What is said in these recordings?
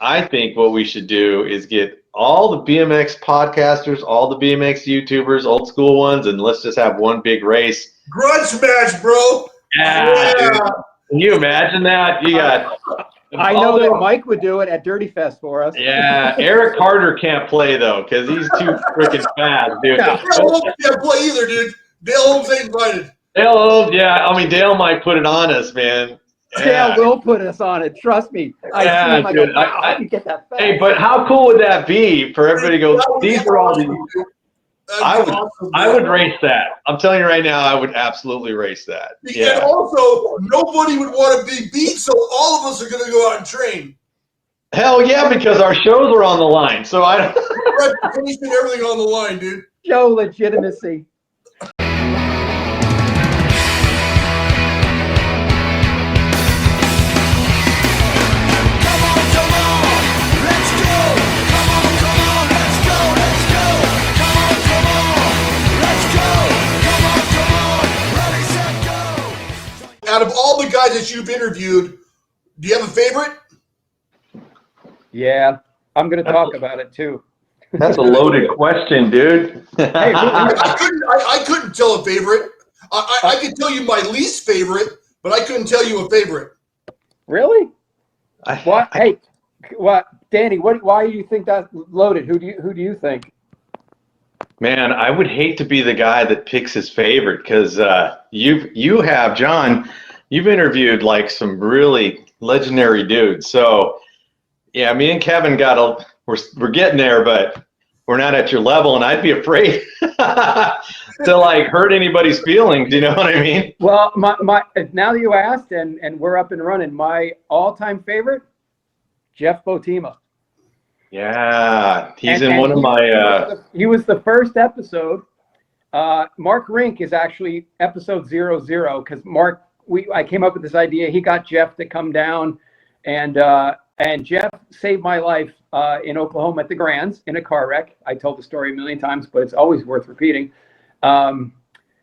I think what we should do is get all the BMX podcasters, all the BMX YouTubers, old school ones, and let's just have one big race. Grudge match, bro. Yeah. Dude. Can you imagine that? You got. I know that Mike would do it at Dirtyfest for us. Yeah, Eric Carter can't play though because he's too freaking fast, dude. Dale Holmes can't play either, dude. Dale Holmes ain't invited. Dale Holmes, yeah. I mean, Dale might put it on us, man. Yeah. Dale will put us on it. Trust me. I see him. I go, wow, I can get that fast. Hey, but how cool would that be for everybody to go? These are all the. I would race that. I'm telling you right now, I would absolutely race that. Yeah. And also, nobody would want to be beat, so all of us are going to go out and train. Hell yeah, because our shows are on the line. So I don't. Reputation, everything on the line, dude. Show legitimacy. Out of all the guys that you've interviewed, do you have a favorite? Yeah, I'm going to talk about it too. That's a loaded question, dude. Hey, I couldn't tell a favorite. I could tell you my least favorite, but I couldn't tell you a favorite. Really? What? Hey, what, Danny? Why do you think that's loaded? Who do you think? Man, I would hate to be the guy that picks his favorite because you have, John, you've interviewed like some really legendary dudes. So yeah, me and Kevin we're getting there, but we're not at your level, and I'd be afraid to like hurt anybody's feelings. You know what I mean? Well, my now that you asked, and we're up and running, my all-time favorite, Jeff Botima. Yeah, he's in one of my. He was the first episode. Mark Rink is actually episode 00 because Mark. I came up with this idea. He got Jeff to come down, and Jeff saved my life in Oklahoma at the Grands in a car wreck. I told the story a million times, but it's always worth repeating.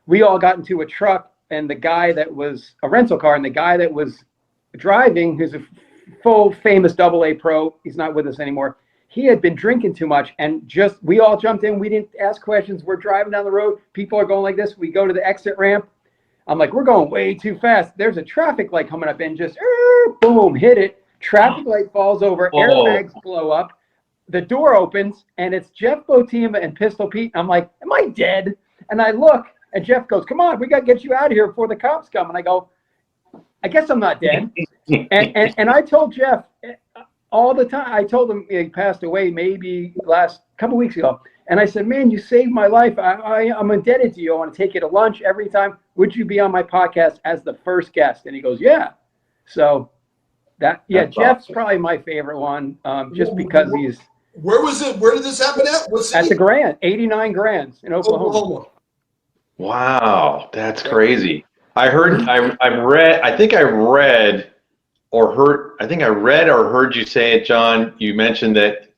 We all got into a truck, and the guy that was a rental car, and the guy that was driving, who's a full famous AA pro, he's not with us anymore. He had been drinking too much, and we all jumped in. We didn't ask questions. We're driving down the road. People are going like this. We go to the exit ramp. I'm like, we're going way too fast. There's a traffic light coming up, and just boom, hit it. Traffic light falls over. Airbags blow up. The door opens, and it's Jeff Botima and Pistol Pete. I'm like, am I dead? And I look, and Jeff goes, come on, we got to get you out of here before the cops come. And I go, I guess I'm not dead. and I told Jeff all the time. I told him he passed away maybe last couple weeks ago. And I said, man, you saved my life. I'm indebted to you. I want to take you to lunch every time. Would you be on my podcast as the first guest? And he goes, yeah. So that's Jeff's awesome. Probably my favorite one, just because he's. Where was it? Where did this happen at? At the Grand, 89 Grands in Oklahoma. Wow, that's crazy. I think I read or heard you say it, John. You mentioned that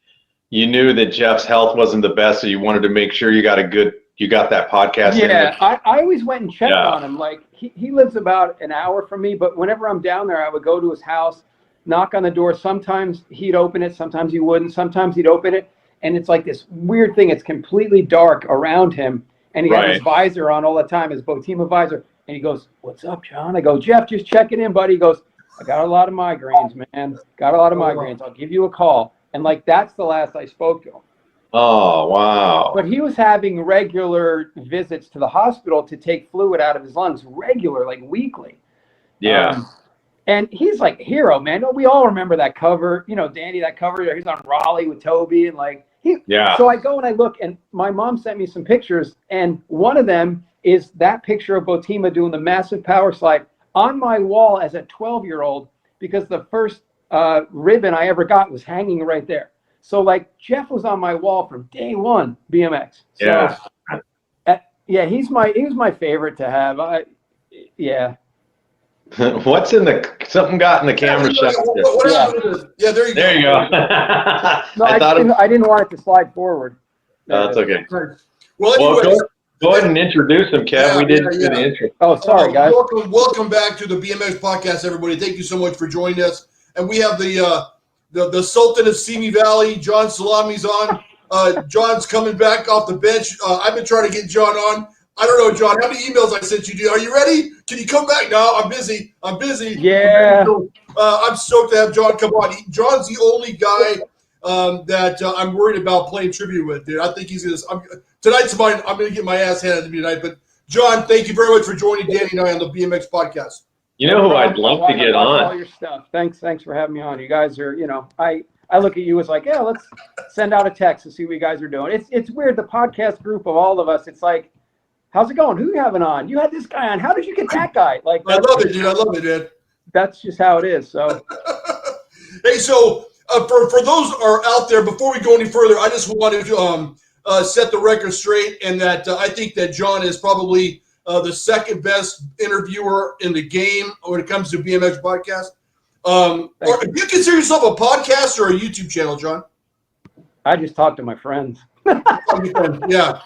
you knew that Jeff's health wasn't the best, so you wanted to make sure you got that podcast. Yeah, I always went and checked on him. Like he lives about an hour from me, but whenever I'm down there, I would go to his house, knock on the door. Sometimes he'd open it, sometimes he wouldn't. Sometimes he'd open it, and it's like this weird thing. It's completely dark around him, and he had his visor on all the time, his Botima visor. And he goes, what's up, John? I go, Jeff, just checking in, buddy. He goes, I got a lot of migraines, man. Got a lot of migraines. I'll give you a call. And like, that's the last I spoke to him. Oh, wow. But he was having regular visits to the hospital to take fluid out of his lungs, regular, like weekly. Yeah. And he's like a hero, man. We all remember that cover. You know, Danny, that cover, he's on Raleigh with Toby. And like, So I go and I look, and my mom sent me some pictures. And one of them is that picture of Botima doing the massive power slide on my wall as a 12-year-old, because the first ribbon I ever got was hanging right there. So like Jeff was on my wall from day one, BMX. So, he was my favorite to have. What's in something got in the camera shot? Yeah, there you go. There you go. No, I didn't want it to slide forward. That's okay. Well, anyways, go ahead and introduce him, Kev. We didn't do the intro. Oh, sorry, guys. Welcome back to the BMX Podcast, everybody. Thank you so much for joining us. And we have the the Sultan of Simi Valley, John Salami's on. John's coming back off the bench. I've been trying to get John on. I don't know, John, how many emails I sent you? Are you ready? Can you come back? No, I'm busy. Yeah. I'm stoked to have John come on. John's the only guy that I'm worried about playing tribute with, dude. I think he's going to – tonight's mine. I'm going to get my ass handed to me tonight. But, John, thank you very much for joining Danny and I on the BMX podcast. You know who I'd love to get on? All your stuff. Thanks for having me on. You guys are, I look at you as like, yeah, let's send out a text to see what you guys are doing. It's weird. The podcast group of all of us, it's like, how's it going? Who you having on? You had this guy on. How did you get that guy? Like, I love it, dude. I love it, dude. That's just how it is. So, hey, so for those who are out there, before we go any further, I just wanted to set the record straight, and that I think that John is probably the second best interviewer in the game when it comes to BMX podcast. Or do you consider yourself a podcast or a YouTube channel, John? I just talk to my friends. Yeah.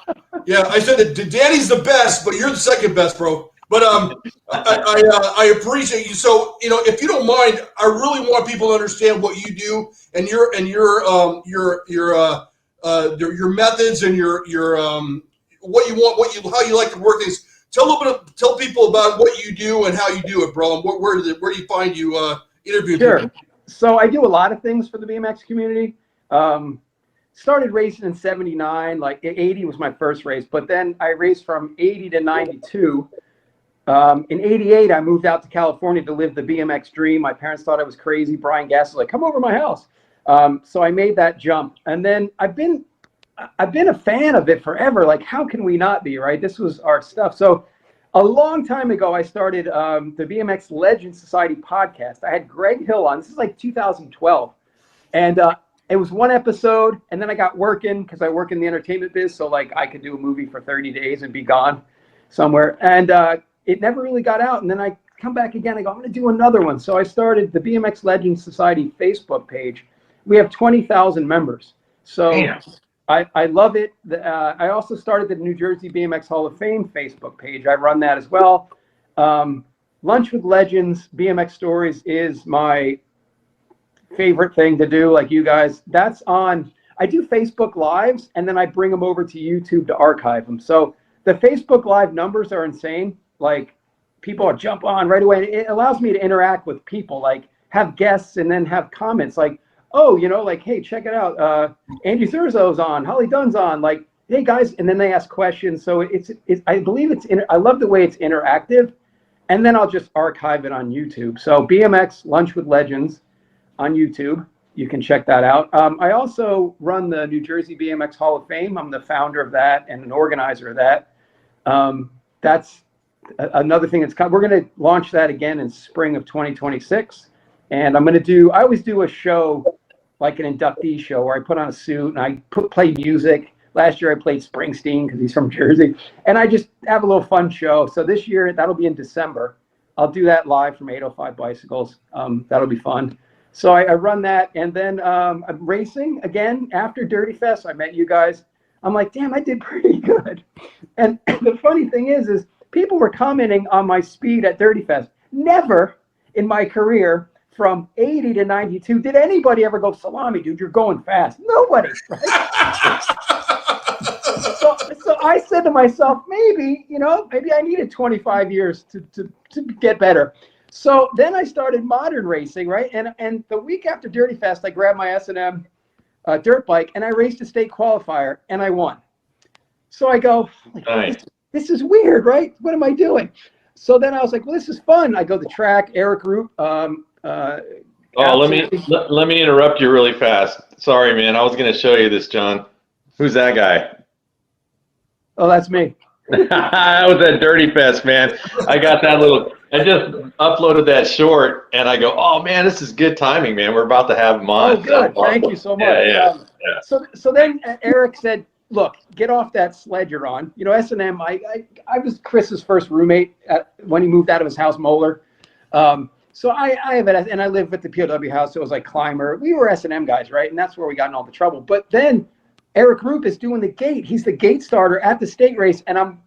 I said that Danny's the best, but you're the second best, bro. But I appreciate you. So if you don't mind, I really want people to understand what you do and your methods and your what you want, how you like to work things. Tell people about what you do and how you do it, bro. And where do you find you interviewing Sure. people? So I do a lot of things for the BMX community. Started racing in 79, like 80 was my first race, but then I raced from 80 to 92. In 88, I moved out to California to live the BMX dream. My parents thought I was crazy. Brian Gass was like, come over to my house. So I made that jump. And then I've been a fan of it forever. Like, how can we not be, right? This was our stuff. So a long time ago, I started the BMX Legends Society podcast. I had Greg Hill on. This is like 2012. And it was one episode, and then I got working because I work in the entertainment biz. So like I could do a movie for 30 days and be gone somewhere. And it never really got out. And then I come back again. I go, I'm going to do another one. So I started the BMX Legends Society Facebook page. We have 20,000 members. So I love it. I also started the New Jersey BMX Hall of Fame Facebook page. I run that as well. Lunch with Legends, BMX Stories is my favorite thing to do, like you guys. That's on. I do Facebook Lives, and then I bring them over to YouTube to archive them. So the Facebook Live numbers are insane. Like, people jump on right away. It allows me to interact with people, like have guests and then have comments like, oh, like, hey, check it out. Andy Zurzo's on, Holly Dunn's on, like, hey guys, and then they ask questions. So it's I believe I love the way it's interactive, and then I'll just archive it on YouTube. So BMX Lunch with Legends on YouTube. You can check that out. I also run the New Jersey BMX Hall of Fame. I'm the founder of that and an organizer of that. That's another thing that's we're going to launch that again in spring of 2026. And I always do a show, like an inductee show, where I put on a suit and I play music. Last year I played Springsteen because he's from Jersey. And I just have a little fun show. So this year, that'll be in December. I'll do that live from 805 Bicycles. That'll be fun. So I run that. And then I'm racing again after Dirtyfest. I met you guys. I'm like, damn, I did pretty good. And the funny thing is people were commenting on my speed at Dirtyfest. Never in my career from 80 to 92 did anybody ever go, Salami, dude, you're going fast. Nobody. Right? so I said to myself, maybe I needed 25 years to get better. So then I started modern racing, right? And the week after Dirtyfest, I grabbed my S&M dirt bike and I raced a state qualifier and I won. So I go, nice. This is weird, right? What am I doing? So then I was like, well, this is fun. I go to the track, Eric Root. Let me interrupt you really fast. Sorry, man. I was going to show you this, John. Who's that guy? Oh, that's me. I was at Dirtyfest, man. I got that I just uploaded that short, and I go, oh, man, this is good timing, man. We're about to have him on. Oh, good. Thank you so much. Yeah. So then Eric said, look, get off that sled you're on. S&M, I was Chris's first roommate when he moved out of his house, Moeller. So I have it, and I live at the POW house, so it was like Climber. We were S&M guys, right? And that's where we got in all the trouble. But then Eric Roop is doing the gate. He's the gate starter at the state race, and I'm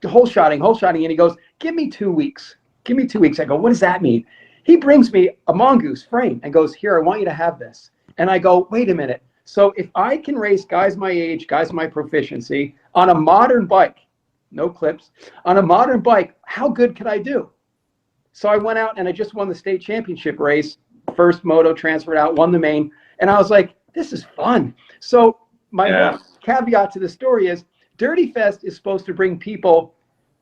hole shotting, and he goes, give me 2 weeks. Give me 2 weeks. I go, what does that mean? He brings me a mongoose frame and goes, here, I want you to have this. And I go, wait a minute. So if I can race guys my age, guys my proficiency on a modern bike, no clips, on a modern bike, how good could I do? So I went out and I just won the state championship race, first moto, transferred out, won the main. And I was like, this is fun. So my whole caveat to the story is Dirtyfest is supposed to bring people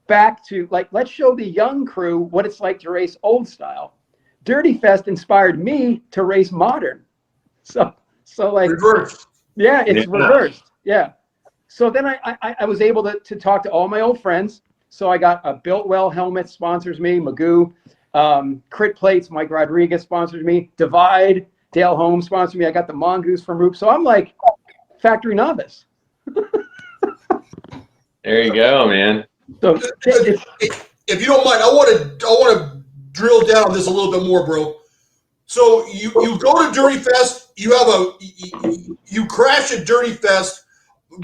back to, like, let's show the young crew what it's like to race old style. Dirtyfest inspired me to race modern. So like, reversed. Yeah, it's reversed. Yeah. So then I was able to talk to all my old friends. So I got a Built Well helmet sponsors me, Magoo, Crit Plates, Mike Rodriguez sponsors me, Divide, Dale Holmes sponsors me. I got the Mongoose from Roop. So I'm like factory novice. There you go, man. So if you don't mind, I want to drill down on this a little bit more, bro. So you go to Dirtyfest, you crash at Dirtyfest.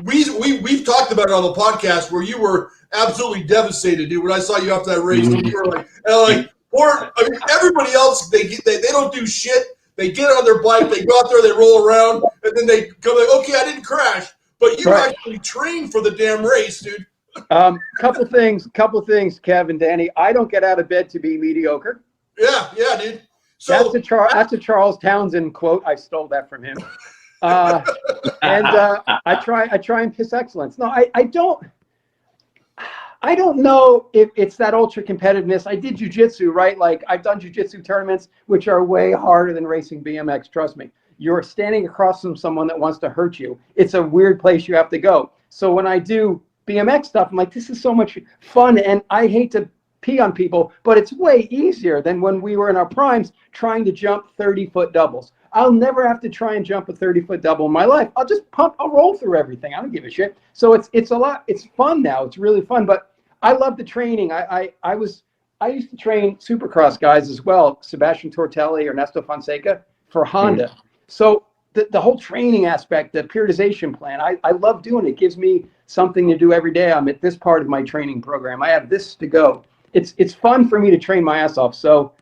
We've talked about it on the podcast where you were absolutely devastated, dude. When I saw you after that race, you were like, everybody else, they don't do shit. They get on their bike, they go out there, they roll around, and then they go like, okay, I didn't crash, but you actually trained for the damn race, dude. Couple things, Kev and Danny. I don't get out of bed to be mediocre. Yeah, dude. So that's a Charles Townsend quote. I stole that from him. And I try and piss excellence. No, I don't know if it's that ultra competitiveness. I did jujitsu, right? Like I've done jujitsu tournaments, which are way harder than racing BMX. Trust me. You're standing across from someone that wants to hurt you. It's a weird place you have to go. So when I do BMX stuff, I'm like, this is so much fun, and I hate to pee on people, but it's way easier than when we were in our primes trying to jump 30-foot doubles. I'll never have to try and jump a 30-foot double in my life. I'll roll through everything. I don't give a shit. So it's a lot. It's fun now. It's really fun. But I love the training. I used to train Supercross guys as well, Sebastian Tortelli, Ernesto Fonseca for Honda. So the whole training aspect, the periodization plan, I love doing it. It gives me something to do every day. I'm at this part of my training program. I have this to go. It's fun for me to train my ass off. So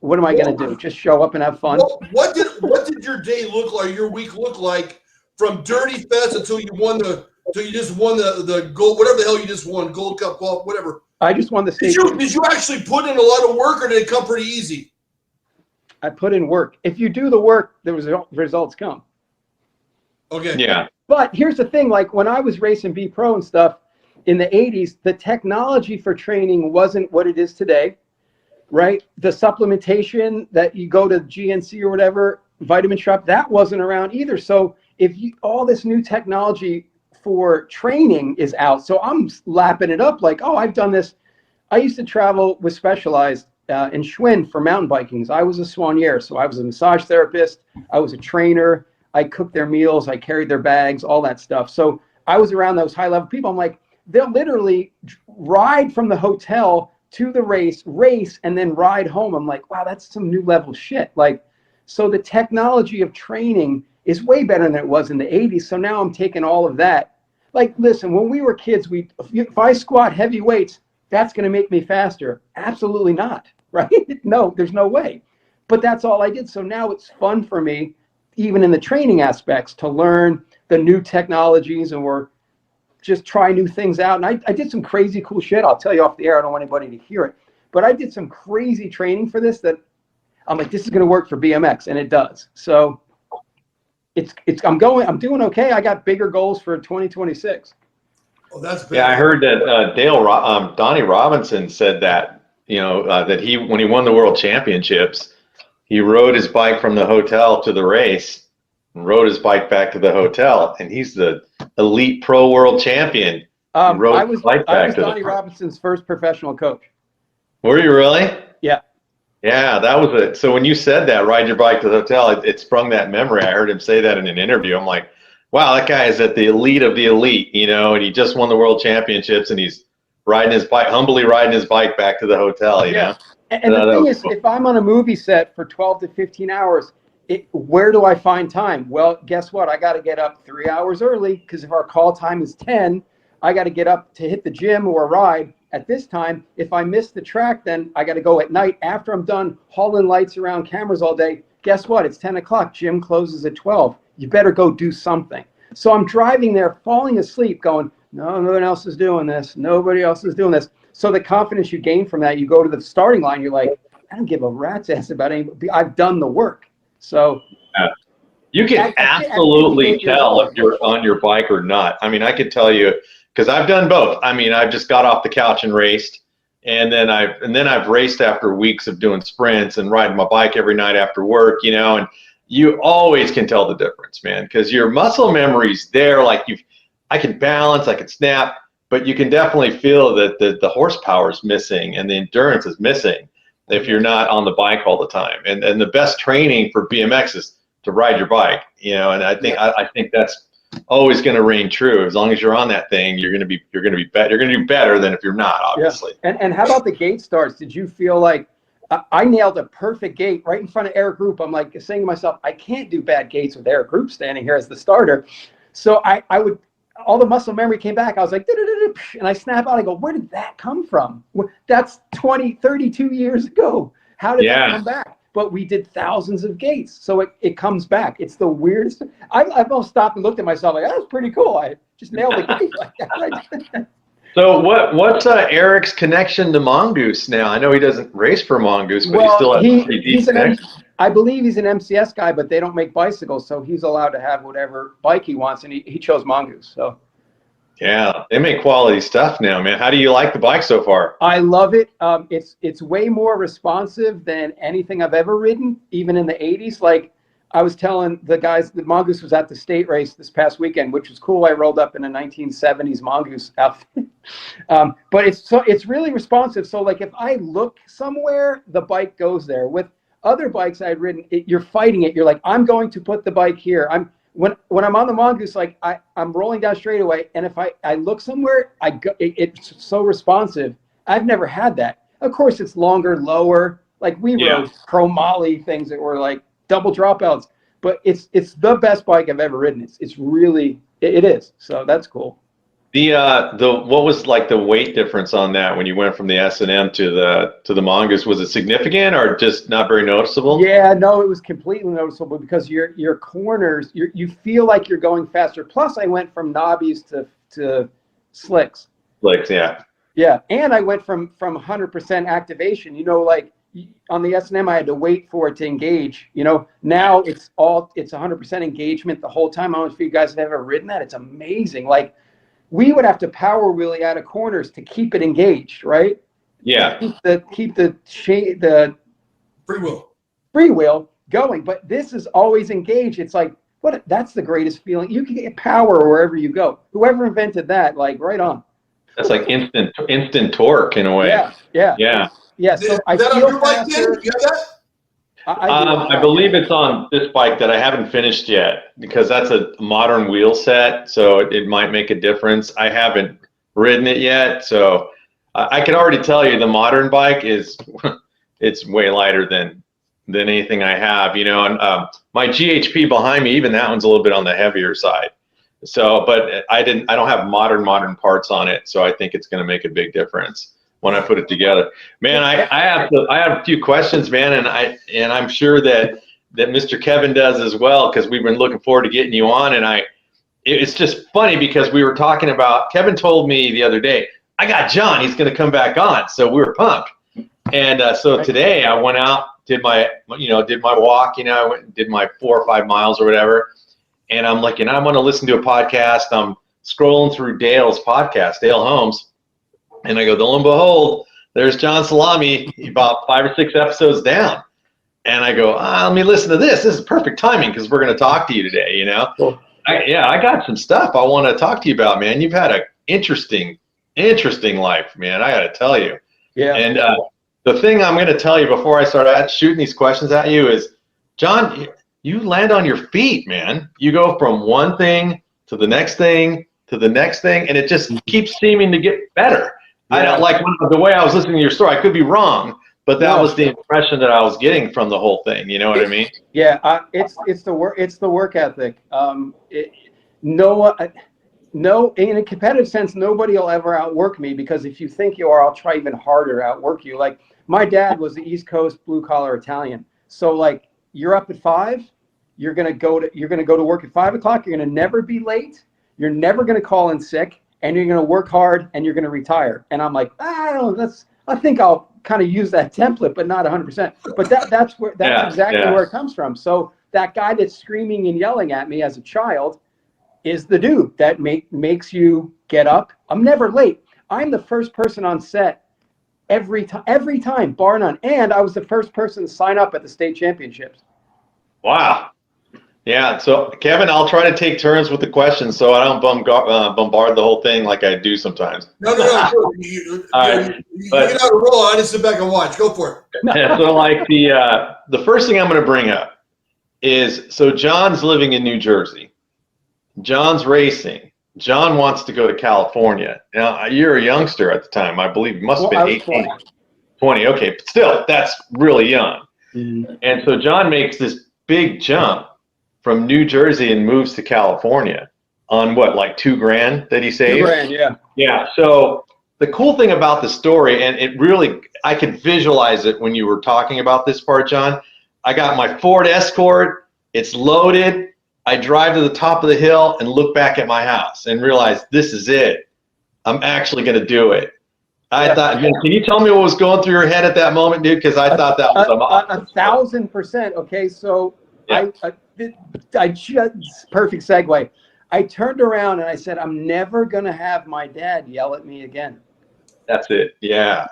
what am I going to do? Just show up and have fun? What did your day look like? Your week look like from Dirtyfest until you just won the gold, whatever the hell you just won, Gold Cup, whatever. I just won the state. Did you actually put in a lot of work, or did it come pretty easy? I put in work. If you do the work, the results come. Okay. Yeah. But here's the thing, like when I was racing B Pro and stuff in the 80s, the technology for training wasn't what it is today, right? The supplementation that you go to GNC or whatever, Vitamin Shop, that wasn't around either. So all this new technology for training is out. So I'm lapping it up like, oh, I've done this. I used to travel with Specialized in Schwinn for mountain biking. I was a soigneur, so I was a massage therapist. I was a trainer. I cooked their meals. I carried their bags, all that stuff. So I was around those high-level people. I'm like, they'll literally ride from the hotel to the race, and then ride home. I'm like, wow, that's some new level shit. Like, so the technology of training is way better than it was in the 80s. So now I'm taking all of that. Like, listen, when we were kids, if I squat heavy weights, that's going to make me faster. Absolutely not, right? No, there's no way. But that's all I did. So now it's fun for me, even in the training aspects, to learn the new technologies or just try new things out. And I did some crazy cool shit. I'll tell you off the air. I don't want anybody to hear it. But I did some crazy training for this that I'm like, this is going to work for BMX, and it does. So I'm doing okay. I got bigger goals for 2026. Oh, that's bad. Yeah, I heard that Donnie Robinson said that, that when he won the world championships, he rode his bike from the hotel to the race and rode his bike back to the hotel, and he's the elite pro world champion. I was Donnie Robinson's first professional coach. Were you really? Yeah. Yeah, that was it. So when you said that, ride your bike to the hotel, it sprung that memory. I heard him say that in an interview. I'm like, wow, that guy is at the elite of the elite, and he just won the world championships, and he's humbly riding his bike back to the hotel, you know? And the thing is, if I'm on a movie set for 12 to 15 hours, where do I find time? Well, guess what? I got to get up 3 hours early, because if our call time is 10, I got to get up to hit the gym or ride at this time. If I miss the track, then I got to go at night after I'm done hauling lights around cameras all day, guess what? It's 10 o'clock. Gym closes at 12. You better go do something. So I'm driving there, falling asleep, going, no one else is doing this. Nobody else is doing this. So the confidence you gain from that, you go to the starting line, you're like, I don't give a rat's ass about anything. I've done the work. So you can absolutely tell if you're on your bike or not. I mean, I could tell you, because I've done both. I mean, I've just got off the couch and raced, and then I've raced after weeks of doing sprints and riding my bike every night after work, you know, and you always can tell the difference, man, because your muscle memory's there. Like I can balance, I can snap, but you can definitely feel that the horsepower is missing and the endurance is missing if you're not on the bike all the time. And the best training for BMX is to ride your bike, you know. And I think that's always going to reign true. As long as you're on that thing, you're going to do better than if you're not, obviously. Yeah. And how about the gate starts? Did you feel like I nailed a perfect gate right in front of Eric Group? I'm like saying to myself, I can't do bad gates with Eric Group standing here as the starter. So I would, all the muscle memory came back. I was like, and I snap out. I go, where did that come from? That's 32 years ago. How did that come back? But we did thousands of gates. So it comes back. It's the weirdest. I've almost stopped and looked at myself like, that was pretty cool. I just nailed the gate like that. So what's Eric's connection to Mongoose now? I know he doesn't race for Mongoose, but he still has a pretty decent connection. I believe he's an MCS guy, but they don't make bicycles, so he's allowed to have whatever bike he wants, and he chose Mongoose. So yeah, they make quality stuff now, man. How do you like the bike so far? I love it. It's way more responsive than anything I've ever ridden, even in the 80s. Like I was telling the guys, the Mongoose was at the state race this past weekend, which was cool. I rolled up in a 1970s Mongoose outfit. But it's really responsive. So like if I look somewhere, the bike goes there. With other bikes I'd ridden, you're fighting it. You're like, I'm going to put the bike here. When I'm on the Mongoose, like I'm rolling down straightaway, and if I look somewhere, it's so responsive. I've never had that. Of course, it's longer, lower. Like we rode Pro Molly things that were like double dropouts, but it's the best bike I've ever ridden. It's really it is. So that's cool. What was like the weight difference on that when you went from the S&M to the Mongoose? Was it significant or just not very noticeable? Yeah, no, it was completely noticeable because your corners, you feel like you're going faster. Plus, I went from knobbies to slicks. Slicks, yeah. Yeah, and I went from 100% activation. You know, like on the S&M, I had to wait for it to engage. You know, now it's 100% engagement the whole time. I don't know if you guys have ever ridden that. It's amazing. Like, we would have to power wheelie out of corners to keep it engaged, right? Yeah. Keep the free wheel going. But this is always engaged. It's like, that's the greatest feeling. You can get power wherever you go. Whoever invented that, like, right on. That's like instant torque in a way. Yeah. So I feel your bike, Dan? You have that? I believe it's on this bike that I haven't finished yet because that's a modern wheel set, so it might make a difference. I haven't ridden it yet, so I can already tell you the modern bike it's way lighter than anything I have, you know. And my GHP behind me, even that one's a little bit on the heavier side. So, but I don't have modern parts on it, so I think it's going to make a big difference when I put it together. Man, I have a few questions, man, and I'm sure that Mr. Kevin does as well, because we've been looking forward to getting you on. And it's just funny because we were talking about, Kevin told me the other day, I got John, he's going to come back on. So we were pumped. And so today I went out, did my walk, you know, I went and did my 4 or 5 miles or whatever. And I'm like, I want to listen to a podcast. I'm scrolling through Dale's podcast, Dale Holmes. And I go, lo and behold, there's John Salami about 5 or 6 episodes down. And I go, let me listen to this. This is perfect timing because we're going to talk to you today, you know. Cool. I got some stuff I want to talk to you about, man. You've had an interesting life, man. I got to tell you. Yeah. And the thing I'm going to tell you before I start shooting these questions at you is, John, you land on your feet, man. You go from one thing to the next thing to the next thing, and it just keeps seeming to get better. Yeah. I don't like the way I was listening to your story. I could be wrong, but that was the impression that I was getting from the whole thing. You know what I mean? Yeah, it's the work ethic. No, in a competitive sense, nobody will ever outwork me, because if you think you are, I'll try even harder to outwork you. Like, my dad was the East Coast blue collar Italian, so like you're up at 5. You're gonna go to work at 5 o'clock. You're gonna never be late. You're never gonna call in sick, and you're gonna work hard, and you're gonna retire. And I'm like, I don't know. I think I'll kind of use that template, but not 100%. But that's exactly where it comes from. So that guy that's screaming and yelling at me as a child is the dude that makes you get up. I'm never late. I'm the first person on set every time, bar none. And I was the first person to sign up at the state championships. Wow. Yeah. So Kevin, I'll try to take turns with the questions so I don't bombard the whole thing like I do sometimes. No. You But get out of roll. I just sit back and watch. Go for it. so like the first thing I'm going to bring up is, so John's living in New Jersey. John's racing. John wants to go to California. Now, you're a youngster at the time. I believe you must have been 18. 20. Okay. But still, that's really young. Mm-hmm. And so John makes this big jump from New Jersey and moves to California on what, like $2,000 that he saved? $2,000, yeah. Yeah. So the cool thing about the story, and it really, I could visualize it when you were talking about this part, John. I got my Ford Escort. It's loaded. I drive to the top of the hill and look back at my house and realize this is it. I'm actually going to do it. I thought, can you tell me what was going through your head at that moment, dude? Because I thought that was awesome. 1,000%. Okay, so I just perfect segue. I turned around and I said, I'm never going to have my dad yell at me again. That's it. Yeah.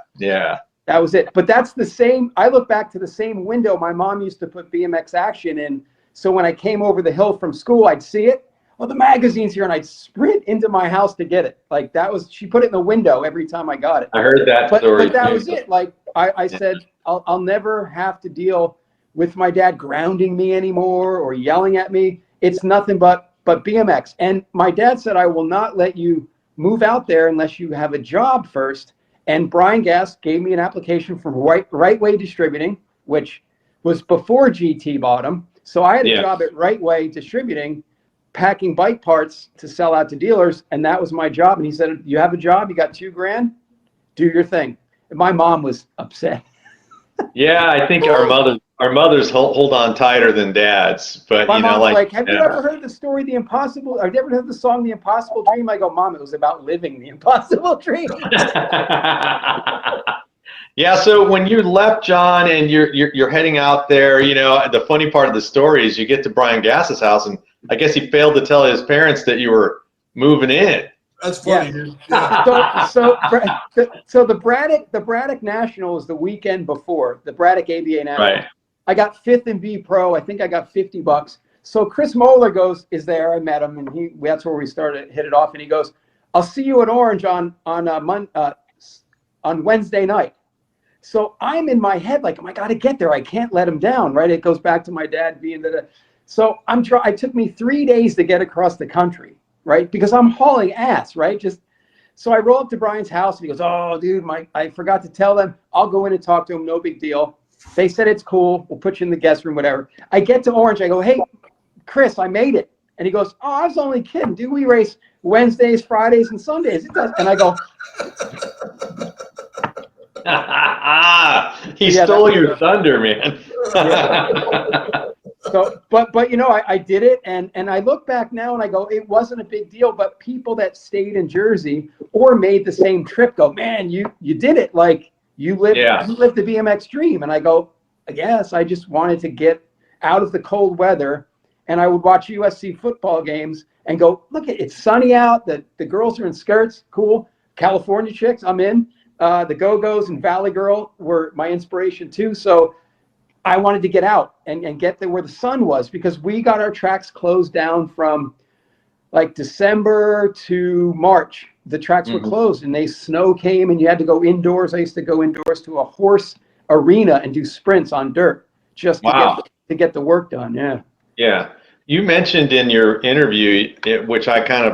That was it. But that's the same. I look back to the same window my mom used to put BMX Action in. So when I came over the hill from school, I'd see it. Oh, the magazine's here, and I'd sprint into my house to get it. Like she put it in the window every time I got it. I heard that story. But that was it. Like I said, I'll never have to deal with my dad grounding me anymore or yelling at me. It's nothing but BMX. And my dad said, I will not let you move out there unless you have a job first. And Brian Gass gave me an application from Right Way Distributing, which was before GT bought them. So I had a job at Right Way Distributing, packing bike parts to sell out to dealers, and that was my job. And he said, you have a job, you got $2,000, do your thing. And my mom was upset. Yeah, I think our mothers hold on tighter than dads. But my mom's like, have you ever heard the story, The Impossible? Have you ever heard the song, The Impossible Dream? I go, Mom, it was about living the impossible dream. Yeah, so when you left John and you're heading out there, the funny part of the story is you get to Brian Gass's house, and I guess he failed to tell his parents that you were moving in. That's funny. Yeah. So the Braddock National was the weekend before the Braddock ABA National. Right. I got 5th in B Pro. I think I got $50. So Chris Moeller is there. I met him, and that's where we started hit it off. And he goes, "I'll see you at Orange on Wednesday night." So I'm in my head like, I got to get there. I can't let him down, right? It goes back to my dad being the. So it took me 3 days to get across the country, right? Because I'm hauling ass, right? So I roll up to Brian's house and he goes, "Oh, dude, I forgot to tell them. I'll go in and talk to him. No big deal. They said it's cool. We'll put you in the guest room, whatever." I get to Orange. I go, "Hey, Chris, I made it." And he goes, "Oh, I was only kidding. Dude, we race Wednesdays, Fridays, and Sundays." It does. And I go, he stole your thunder, man. So, but I did it, and I look back now and I go, it wasn't a big deal. But people that stayed in Jersey or made the same trip go, "Man, you did it! Like you lived the BMX dream." And I go, "Yes, I just wanted to get out of the cold weather." And I would watch USC football games and go, "Look, it's sunny out. The girls are in skirts. Cool. California chicks, I'm in." The Go-Go's and Valley Girl were my inspiration too. So I wanted to get out and get there where the sun was, because we got our tracks closed down from like December to March. The tracks were closed and snow came and you had to go indoors. I used to go indoors to a horse arena and do sprints on dirt just to get the work done. Yeah. Yeah. You mentioned in your interview, which I kind of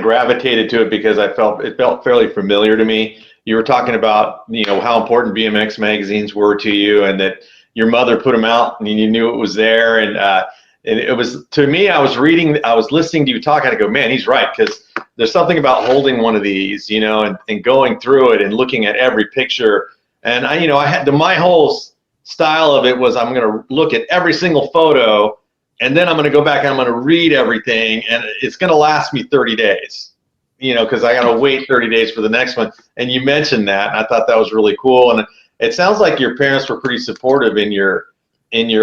gravitated to it because it felt fairly familiar to me. You were talking about, how important BMX magazines were to you, and that your mother put them out and you knew it was there. And it was, to me, I was listening to you talk, and I go, man, he's right. Because there's something about holding one of these, and going through it and looking at every picture. And I had my whole style of it was I'm going to look at every single photo, and then I'm going to go back and I'm going to read everything, and it's going to last me 30 days, because I got to wait 30 days for the next one. And you mentioned that, and I thought that was really cool. And it sounds like your parents were pretty supportive in your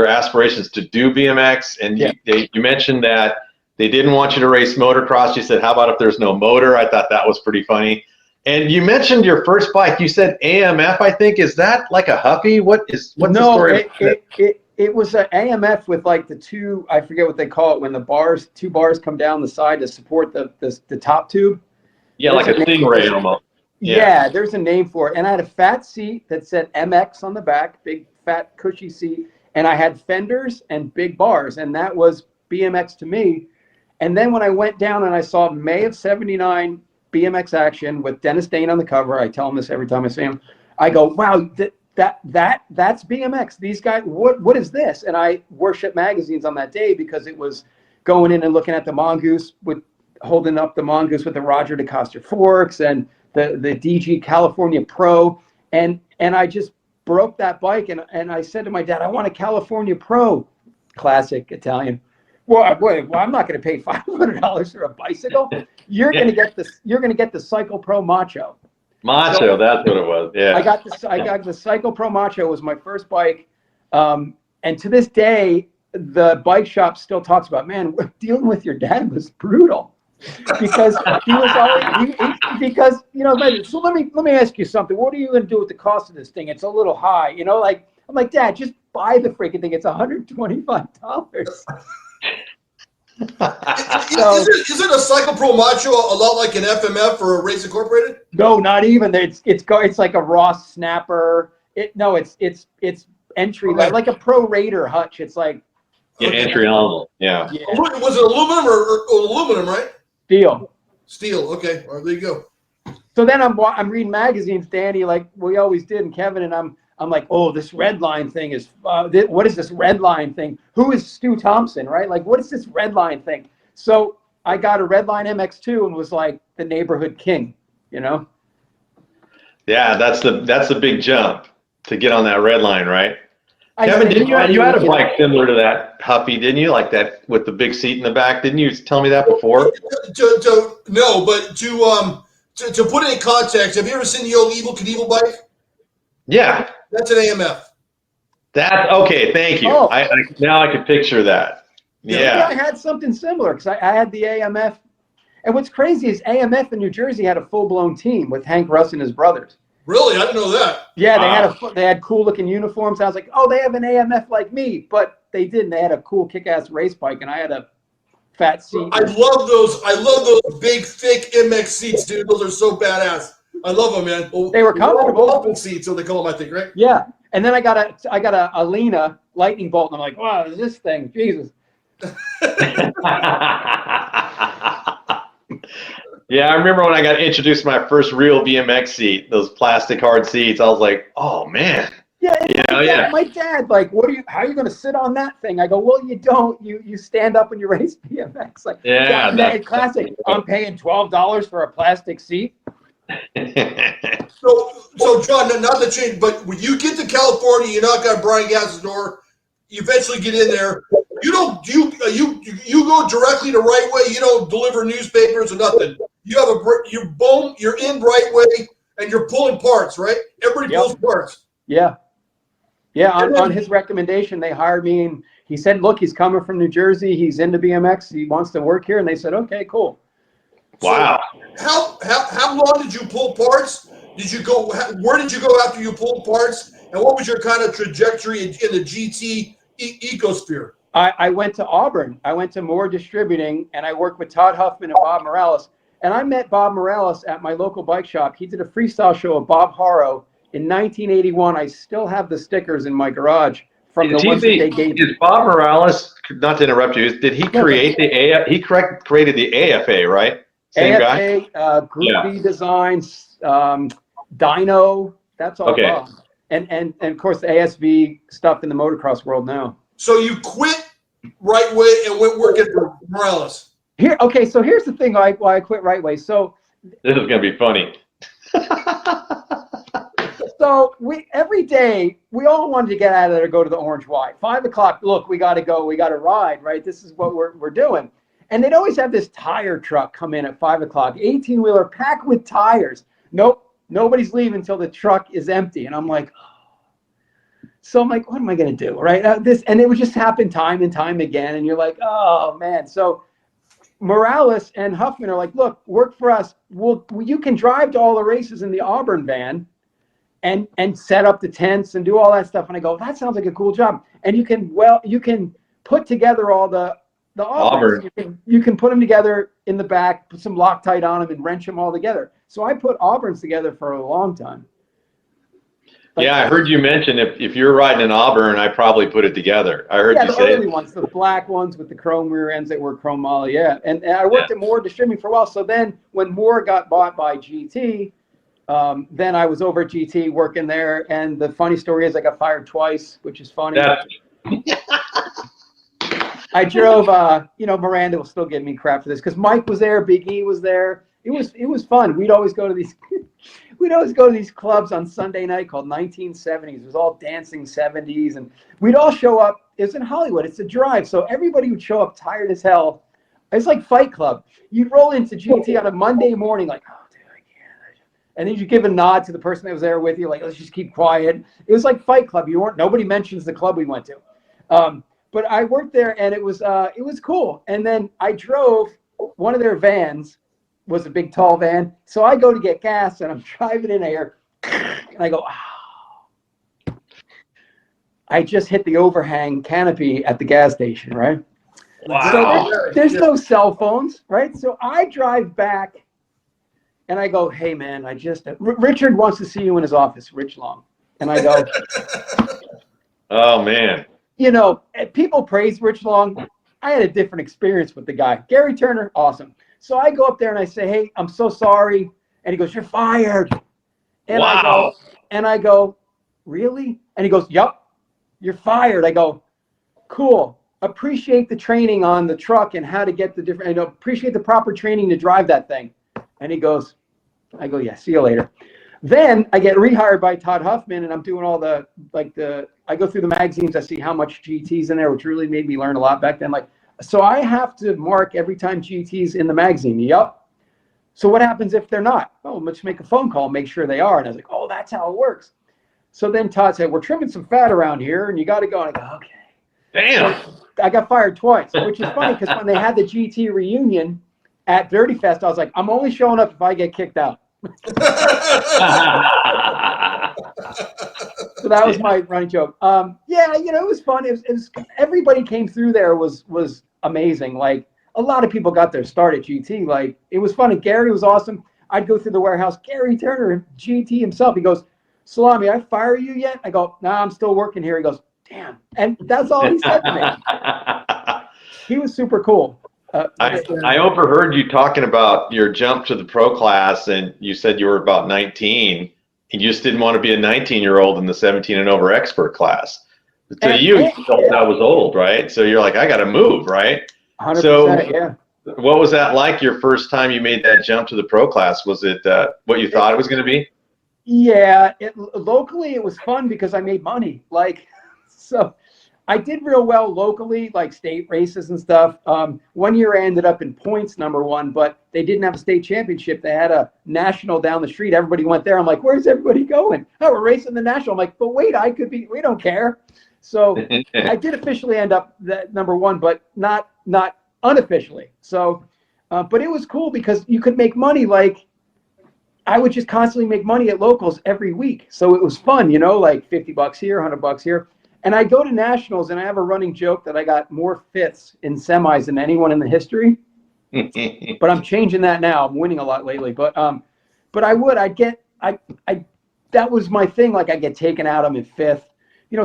aspirations to do BMX. And you mentioned that they didn't want you to race motocross. You said, how about if there's no motor? I thought that was pretty funny. And you mentioned your first bike. You said AMF, I think. Is that like a Huffy? What's the story? It was an AMF with like the two, I forget what they call it, when the two bars come down the side to support the top tube. Yeah, like a Stingray almost. Yeah, there's a name for it. And I had a fat seat that said MX on the back, big, fat, cushy seat. And I had fenders and big bars. And that was BMX to me. And then when I went down and I saw May of '79 BMX action with Dennis Dane on the cover, I tell him this every time I see him, I go, wow, that's BMX. These guys, what is this? And I worship magazines on that day because it was going in and looking at the Mongoose holding up the Mongoose with the Roger DeCoster forks and the DG California Pro. And I just broke that bike and I said to my dad, I want a California Pro. Classic Italian. Well, I'm not going to pay $500 for a bicycle. You're going to get the Cycle Pro Macho. Macho, that's what it was. Yeah. I got the Cycle Pro Macho was my first bike, and to this day, the bike shop still talks about, man, dealing with your dad was brutal, because he was always So let me ask you something. What are you going to do with the cost of this thing? It's a little high, I'm like, Dad, just buy the freaking thing. It's $125. Is it a Cycle Pro Macho a lot like an FMF or a Race Incorporated? No, not even. It's like a Ross Snapper. It's entry level, like a Pro Raider hutch. It's like entry level. Yeah. Was it aluminum or aluminum, right? Steel. Okay. All right, there you go. So then I'm reading magazines, Danny, like we always did, and Kevin, and I'm like, oh, this red line thing is, what is this red line thing? Who is Stu Thompson, right? Like, what is this red line thing? So I got a red line MX2 and was like the neighborhood king, Yeah, that's the big jump to get on that red line, right? Kevin, you had a bike similar to that Huffy, didn't you? Like that with the big seat in the back, didn't you tell me that before? No, but to put it in context, have you ever seen the old Evel Knievel bike? Yeah. That's an AMF. That's okay. Thank you. Oh. Now I can picture that. Yeah. I had something similar because I had the AMF. And what's crazy is AMF in New Jersey had a full-blown team with Hank Russ and his brothers. Really? I didn't know that. Yeah, they had cool-looking uniforms. I was like, oh, they have an AMF like me. But they didn't. They had a cool kick-ass race bike, and I had a fat seat. I love those big, thick MX seats, dude. Those are so badass. I love them, man. Well, they were comfortable. Waffle seats, so they call them, I think, right? Yeah. And then I got a Alina lightning bolt, and I'm like, wow, is this thing? Jesus. Yeah, I remember when I got introduced to my first real BMX seat, those plastic hard seats. I was like, oh man. Yeah, my dad, like, how are you going to sit on that thing? I go, well, you don't. You stand up when you race BMX. Like, that's classic. I'm paying $12 for a plastic seat. So John, not to change, but when you get to California, you knock on Brian Gass's door. You eventually get in there. You go directly to Right Way. You don't deliver newspapers or nothing. You're in Right Way, and you're pulling parts, right? Everybody pulls parts. Yeah. On his recommendation, they hired me, and he said, "Look, he's coming from New Jersey. He's into BMX. He wants to work here." And they said, "Okay, cool." Wow. So how long did you pull parts? Where did you go after you pulled parts? And what was your kind of trajectory in the GT ecosphere? I went to Auburn. I went to Moore Distributing, and I worked with Todd Huffman and Bob Morales. And I met Bob Morales at my local bike shop. He did a freestyle show of Bob Haro in 1981. I still have the stickers in my garage from the ones that they gave me. Is Bob Morales, not to interrupt you, did he create created the AFA, right? Same AFA, guy? Group B Designs, Dyno, that's all Bob. And of course the ASV stuff in the motocross world now. So you quit Right Way and went working for Morales. So here's the thing why I quit Right Way. So this is gonna be funny. So every day we all wanted to get out of there, go to the Orange Y. 5 o'clock. Look, we got to go. We got to ride. Right. This is what we're doing. And they'd always have this tire truck come in at 5 o'clock, 18-wheeler packed with tires. Nope, nobody's leaving until the truck is empty. And I'm like, oh. So I'm like, what am I going to do? Right. And it would just happen time and time again. And you're like, oh, man. So Morales and Huffman are like, look, work for us. You can drive to all the races in the Auburn van and set up the tents and do all that stuff. And I go, that sounds like a cool job. And you can put together all the Auburn. You can put them together in the back, put some Loctite on them and wrench them all together. So I put Auburns together for a long time. Yeah, I heard you mention if you're riding an Auburn, I probably put it together. I heard you say the early ones, the black ones with the chrome rear ends that were chrome moly. Yeah, and I worked at Moore Distributing for a while. So then when Moore got bought by GT, then I was over at GT working there. And the funny story is I got fired twice, which is funny. I drove, Miranda will still give me crap for this because Mike was there, Big E was there. It was fun. We'd always go to these clubs on Sunday night called 1970s. It was all dancing 70s, and we'd all show up. It was in Hollywood. It's a drive, so everybody would show up tired as hell. It's like Fight Club. You'd roll into GT on a Monday morning, like, oh, dude, I can't. And then you give a nod to the person that was there with you, like, let's just keep quiet. It was like Fight Club. Nobody mentions the club we went to. But I worked there, and it was cool. And then I drove one of their vans. Was a big tall van. So I go to get gas and I'm driving in there and I go, oh. I just hit the overhang canopy at the gas station, right? Wow. So there's no cell phones, right? So I drive back and I go, hey man, Richard wants to see you in his office, Rich Long. And I go, oh man. People praise Rich Long. I had a different experience with the guy. Gary Turner, awesome. So I go up there and I say, hey, I'm so sorry. And he goes, you're fired. And wow. I go, really? And he goes, yep, you're fired. I go, cool. Appreciate the training on the truck and how to get the different, appreciate the proper training to drive that thing. And he goes, I go, yeah, see you later. Then I get rehired by Todd Huffman and I'm doing all I go through the magazines. I see how much GT's in there, which really made me learn a lot back then. So I have to mark every time GT's in the magazine. Yep. So what happens if they're not? Oh, let's make a phone call, make sure they are. And I was like, oh, that's how it works. So then Todd said, we're trimming some fat around here and you got to go. And I go, okay. Damn. So I got fired twice, which is funny because when they had the GT reunion at Dirtyfest, I was like, I'm only showing up if I get kicked out. So that was my running joke. It was fun. It was everybody came through there was amazing. Like a lot of people got their start at GT. Like it was fun. And Gary was awesome. I'd go through the warehouse. Gary Turner, GT himself. He goes, Salami, I fire you yet? I go, nah, I'm still working here. He goes, damn. And that's all he said to me. He was super cool. I overheard you talking about your jump to the pro class, and you said you were about 19. And you just didn't want to be a 19-year-old in the 17 and over expert class. So you felt that was old, right? So you're like, I got to move, right? 100%, so yeah. What was that like your first time you made that jump to the pro class? Was it what you thought it was going to be? Yeah, locally it was fun because I made money. So I did real well locally, like state races and stuff. 1 year I ended up in points #1, but they didn't have a state championship. They had a national down the street. Everybody went there. I'm like, where's everybody going? Oh, we're racing the national. I'm like, but wait, we don't care. So I did officially end up that #1, but not unofficially. So, but it was cool because you could make money. Like I would just constantly make money at locals every week. So it was fun, like $50 here, $100 here. And I go to nationals, and I have a running joke that I got more fifths in semis than anyone in the history. But I'm changing that now. I'm winning a lot lately. But that was my thing. Like I get taken out. I'm in fifth.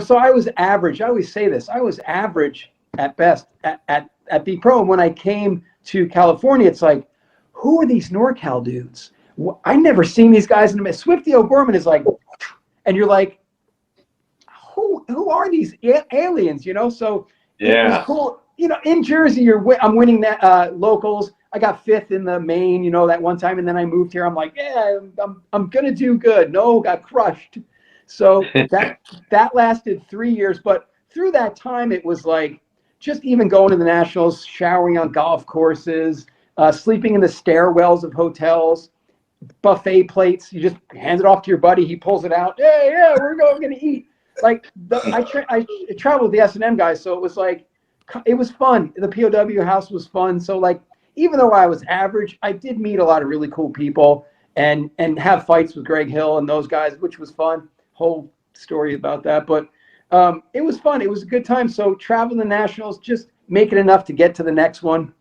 So I was average. I always say this. I was average at best at B Pro. And when I came to California, it's like, who are these NorCal dudes? I never seen these guys in the Swifty O'Gorman is like, and you're like, who are these aliens? So yeah, it was cool. In Jersey, I'm winning that locals. I got fifth in the main, that one time, and then I moved here. I'm like, yeah, I'm gonna do good. No, got crushed. So that lasted 3 years. But through that time, it was like just even going to the Nationals, showering on golf courses, sleeping in the stairwells of hotels, buffet plates. You just hand it off to your buddy. He pulls it out. Yeah, we're going to eat. Like I traveled with the S&M guys, so it was like, it was fun. The POW house was fun. So like, even though I was average, I did meet a lot of really cool people and have fights with Greg Hill and those guys, which was fun. Whole story about that, but it was fun. It was a good time. So traveling the Nationals, just make it enough to get to the next one.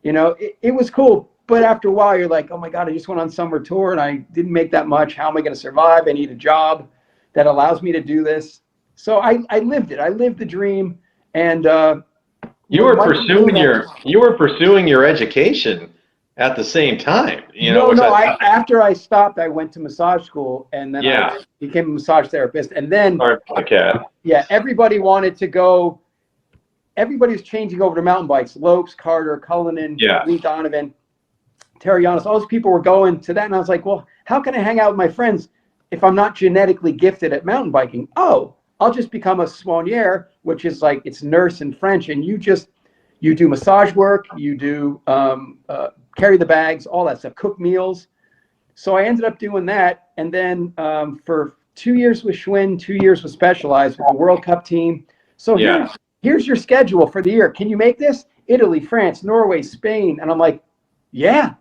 You know, it was cool. But after a while, you're like, oh my God, I just went on summer tour and I didn't make that much. How am I going to survive? I need a job that allows me to do this. So I lived it. I lived the dream. And you were pursuing your education at the same time. After I stopped, I went to massage school, and then I became a massage therapist. And then everybody wanted to go. Everybody was changing over to mountain bikes. Lopes, Carter, Cullinan, Lee Donovan, Terry Yanis. All those people were going to that, and I was like, well, how can I hang out with my friends if I'm not genetically gifted at mountain biking? Oh, I'll just become a soigneur, which is like, it's nurse in French, and you do massage work, you do carry the bags, all that stuff, cook meals. So I ended up doing that, and then for 2 years with Schwinn, 2 years with Specialized with the World Cup team. So here's your schedule for the year. Can you make this? Italy, France, Norway, Spain. And I'm like, yeah.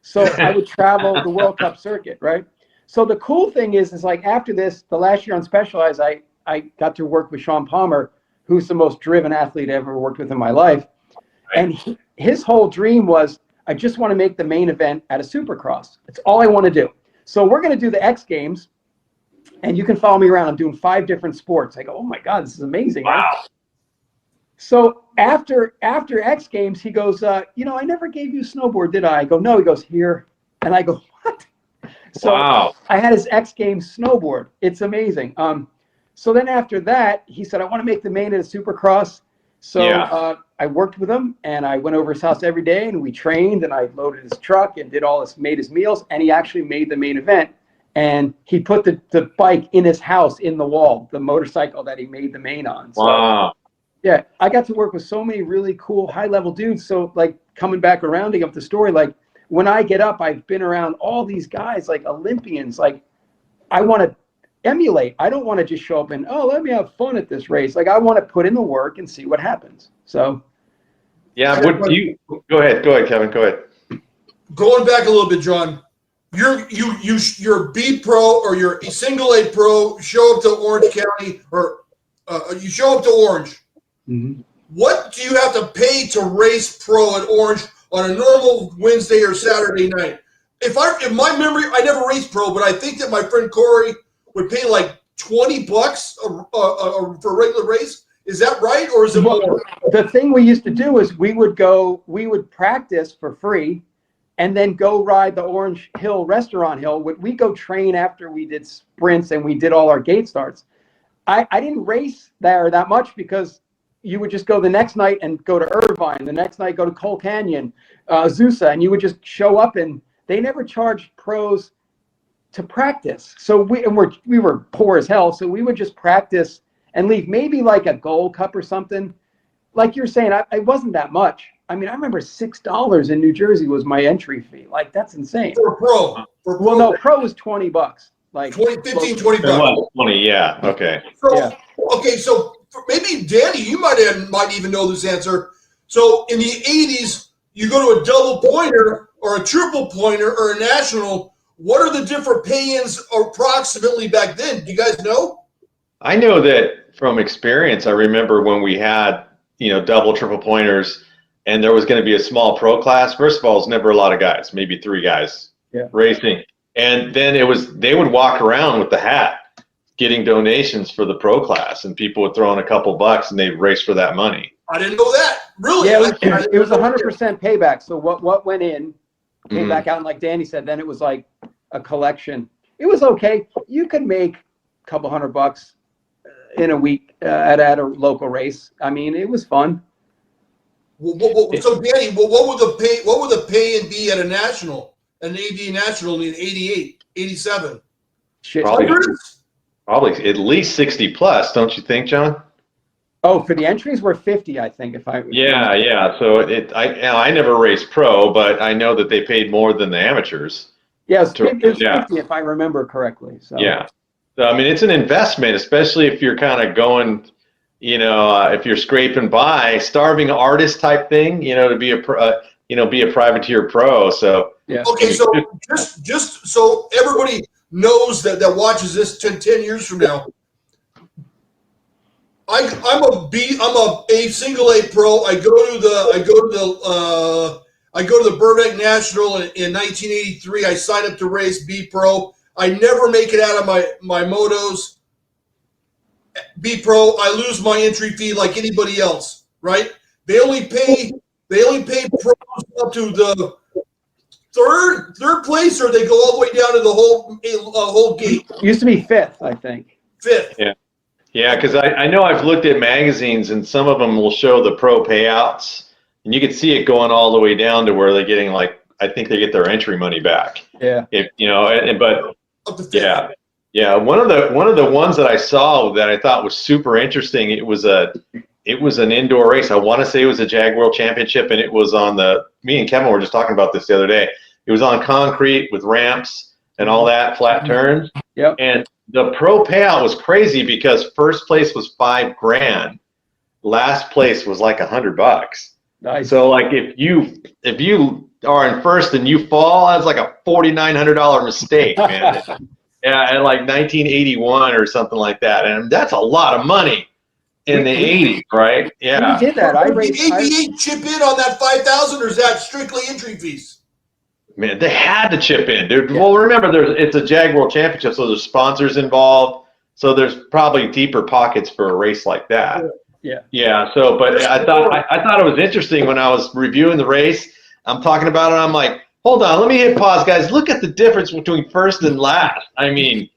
So I would travel the World Cup circuit, right? So the cool thing is like after this, the last year on Specialized, I got to work with Sean Palmer, who's the most driven athlete I ever worked with in my life. Right. And his whole dream was, I just want to make the main event at a Supercross. That's all I want to do. So we're going to do the X Games, and you can follow me around. I'm doing 5 different sports. I go, oh my God, this is amazing. Wow. Right? So after X Games, he goes, I never gave you a snowboard, did I? I go, no. He goes, here. And I go, what? So I had his X Games snowboard. It's amazing. So then after that, he said, I want to make the main at a Supercross. So I worked with him, and I went over his house every day, and we trained, and I loaded his truck and did all this, made his meals, and he actually made the main event. And he put the bike in his house in the wall, the motorcycle that he made the main on. So, wow. Yeah, I got to work with so many really cool high-level dudes. So, like, coming back and rounding up the story, like, when I get up, I've been around all these guys, like Olympians. Like, I want to emulate. I don't want to just show up and, let me have fun at this race. Like, I want to put in the work and see what happens. So, yeah. Go ahead, Kevin. Go ahead. Going back a little bit, John. You're B Pro or you're single A Pro. Show up to Orange County, or you show up to Orange. Mm-hmm. What do you have to pay to race pro at Orange on a normal Wednesday or Saturday night? In my memory, I never raced pro, but I think that my friend Corey would pay like $20 for a regular race. Is that right, or is it more? The thing we used to do is we would practice for free, and then go ride the Orange Hill Restaurant Hill. We go train after we did sprints and we did all our gate starts. I didn't race there that much because you would just go the next night and go to Irvine, the next night go to Cole Canyon, Azusa, and you would just show up, and they never charged pros to practice. So we were poor as hell, so we would just practice and leave, maybe like a Gold Cup or something. Like you're saying, I wasn't that much. I mean, I remember $6 in New Jersey was my entry fee. Like, that's insane. For pro. Well, no, pro was $20. Like 15, 20 bucks. 20, yeah. Okay. So maybe Danny, you might even know this answer. So in the 80s, you go to a double pointer or a triple pointer or a national. What are the different pay-ins approximately back then? Do you guys know? I know that from experience. I remember when we had, double, triple pointers, and there was going to be a small pro class. First of all, it's never a lot of guys, maybe 3 guys racing. And then they would walk around with the hat getting donations for the pro class, and people would throw in a couple bucks and they'd race for that money. I didn't know that. Really? Yeah, it was 100% payback. So what went in came back out, and like Danny said, then it was like a collection. It was okay. You could make a couple $100 in a week at a local race. I mean, it was fun. So Danny, what would the pay and be at a national, an AD national in 88, 87? Shit. Probably Probably at least 60 plus, don't you think, John? Oh, for the entries were 50, I think. If I Yeah, yeah. So I never raced pro, but I know that they paid more than the amateurs. Yeah, it was Yeah, 50 if I remember correctly. So yeah. So, I mean, it's an investment, especially if you're kind of going, if you're scraping by, starving artist type thing, to be be a privateer pro. So yeah. Okay, so just so everybody knows that watches this 10 years from now, I'm a single A pro. I go to the Burbank National in 1983. I signed up to race B Pro. I never make it out of my motos. B Pro, I lose my entry fee like anybody else, right? They only pay pros up to the third place, or they go all the way down to the whole gate. Used to be fifth, I think. Fifth. yeah. Yeah, because I know I've looked at magazines and some of them will show the pro payouts, and you can see it going all the way down to where they're getting I think they get their entry money back. Yeah. But Up to fifth. yeah. One of the ones that I saw that I thought was super interesting. It was an indoor race. I want to say it was a Jag World Championship, and it was on me and Kevin were just talking about this the other day. It was on concrete with ramps and all that, flat turns. Yep. And the pro payout was crazy because first place was $5,000, last place was like $100. Nice. So if you are in first and you fall, that's like a $4,900 mistake, man. Yeah, in 1981 or something like that, and that's a lot of money in the 80s, right? Yeah. We did that. Did the ABA chip in on that 5,000, or is that strictly entry fees? Man, they had to chip in, dude. Yeah. Well, remember, it's a Jag World Championship, so there's sponsors involved. So there's probably deeper pockets for a race like that. Yeah. Yeah. So, but I thought it was interesting when I was reviewing the race. I'm talking about it. I'm like, hold on, let me hit pause, guys. Look at the difference between first and last. I mean,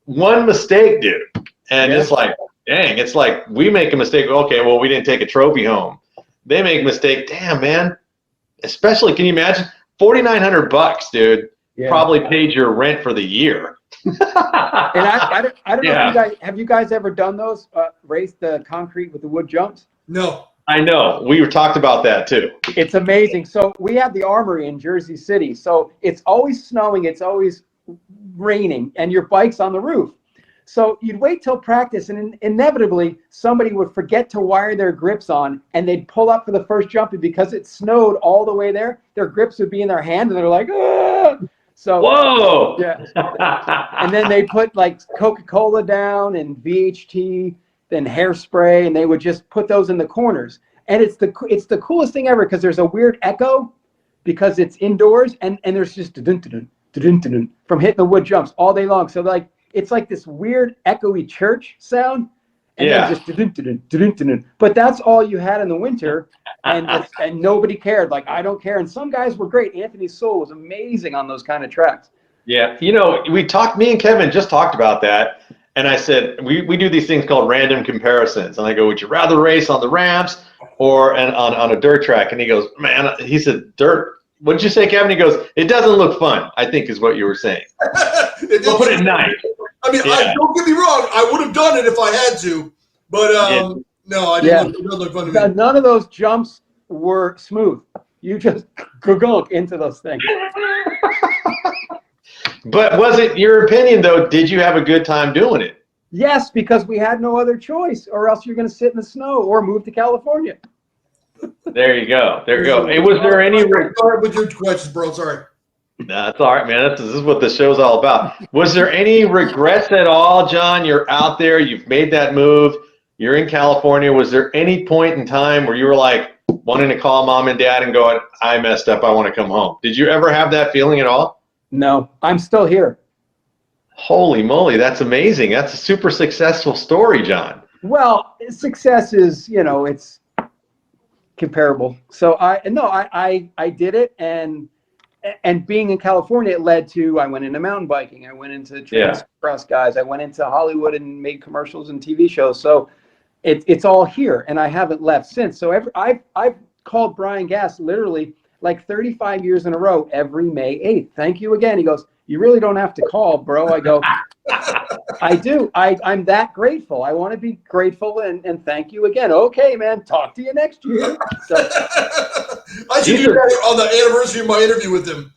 one mistake, dude, and it's like, dang, it's like we make a mistake. Okay, well, we didn't take a trophy home. They make a mistake. Damn, man. Especially, can you imagine? $4,900, dude, probably paid your rent for the year. And I don't know if have you guys ever done those, raced the concrete with the wood jumps? No. I know. We talked about that too. It's amazing. So we have the Armory in Jersey City. So it's always snowing, it's always raining, and your bike's on the roof. So you'd wait till practice, and inevitably somebody would forget to wire their grips on, and they'd pull up for the first jump, and because it snowed all the way there, their grips would be in their hand, and they're like, ah! So whoa, yeah. And then they put Coca-Cola down and VHT, then hairspray, and they would just put those in the corners. And it's the coolest thing ever because there's a weird echo because it's indoors, and there's just dun-dun-dun, from hitting the wood jumps all day long. So it's like this weird echoey church sound, and then just dun-dun-dun. But that's all you had in the winter, and nobody cared. I don't care. And some guys were great. Anthony Sewell was amazing on those kind of tracks. Yeah, me and Kevin just talked about that, and I said we do these things called random comparisons, and I go, would you rather race on the ramps or on a dirt track? And he goes, man, he said dirt. What did you say, Kevin? He goes, it doesn't look fun, I think is what you were saying. We'll put it nice. I mean, don't get me wrong. I would have done it if I had to, but no, I didn't. It doesn't look fun to me. None of those jumps were smooth. You just go into those things. But was it your opinion, though? Did you have a good time doing it? Yes, because we had no other choice, or else you're going to sit in the snow or move to California. There you go. Hey, was there any? Sorry with your questions, bro. Sorry. That's all right, man. This is what the show's all about. Was there any regrets at all, John? You're out there. You've made that move. You're in California. Was there any point in time where you were wanting to call mom and dad and going, I messed up. I want to come home? Did you ever have that feeling at all? No, I'm still here. Holy moly, that's amazing. That's a super successful story, John. Well, success is, it's comparable. So I did it, and being in California, it led to, I went into mountain biking, I went into cross guys, I went into Hollywood and made commercials and TV shows. So it's all here, and I haven't left since. So I've called Brian Gass literally 35 years in a row every May 8th. Thank you again. He goes, you really don't have to call, bro. I go, I do. I'm that grateful. I want to be grateful and thank you again. Okay, man. Talk to you next year. So, I should do that on the anniversary of my interview with him.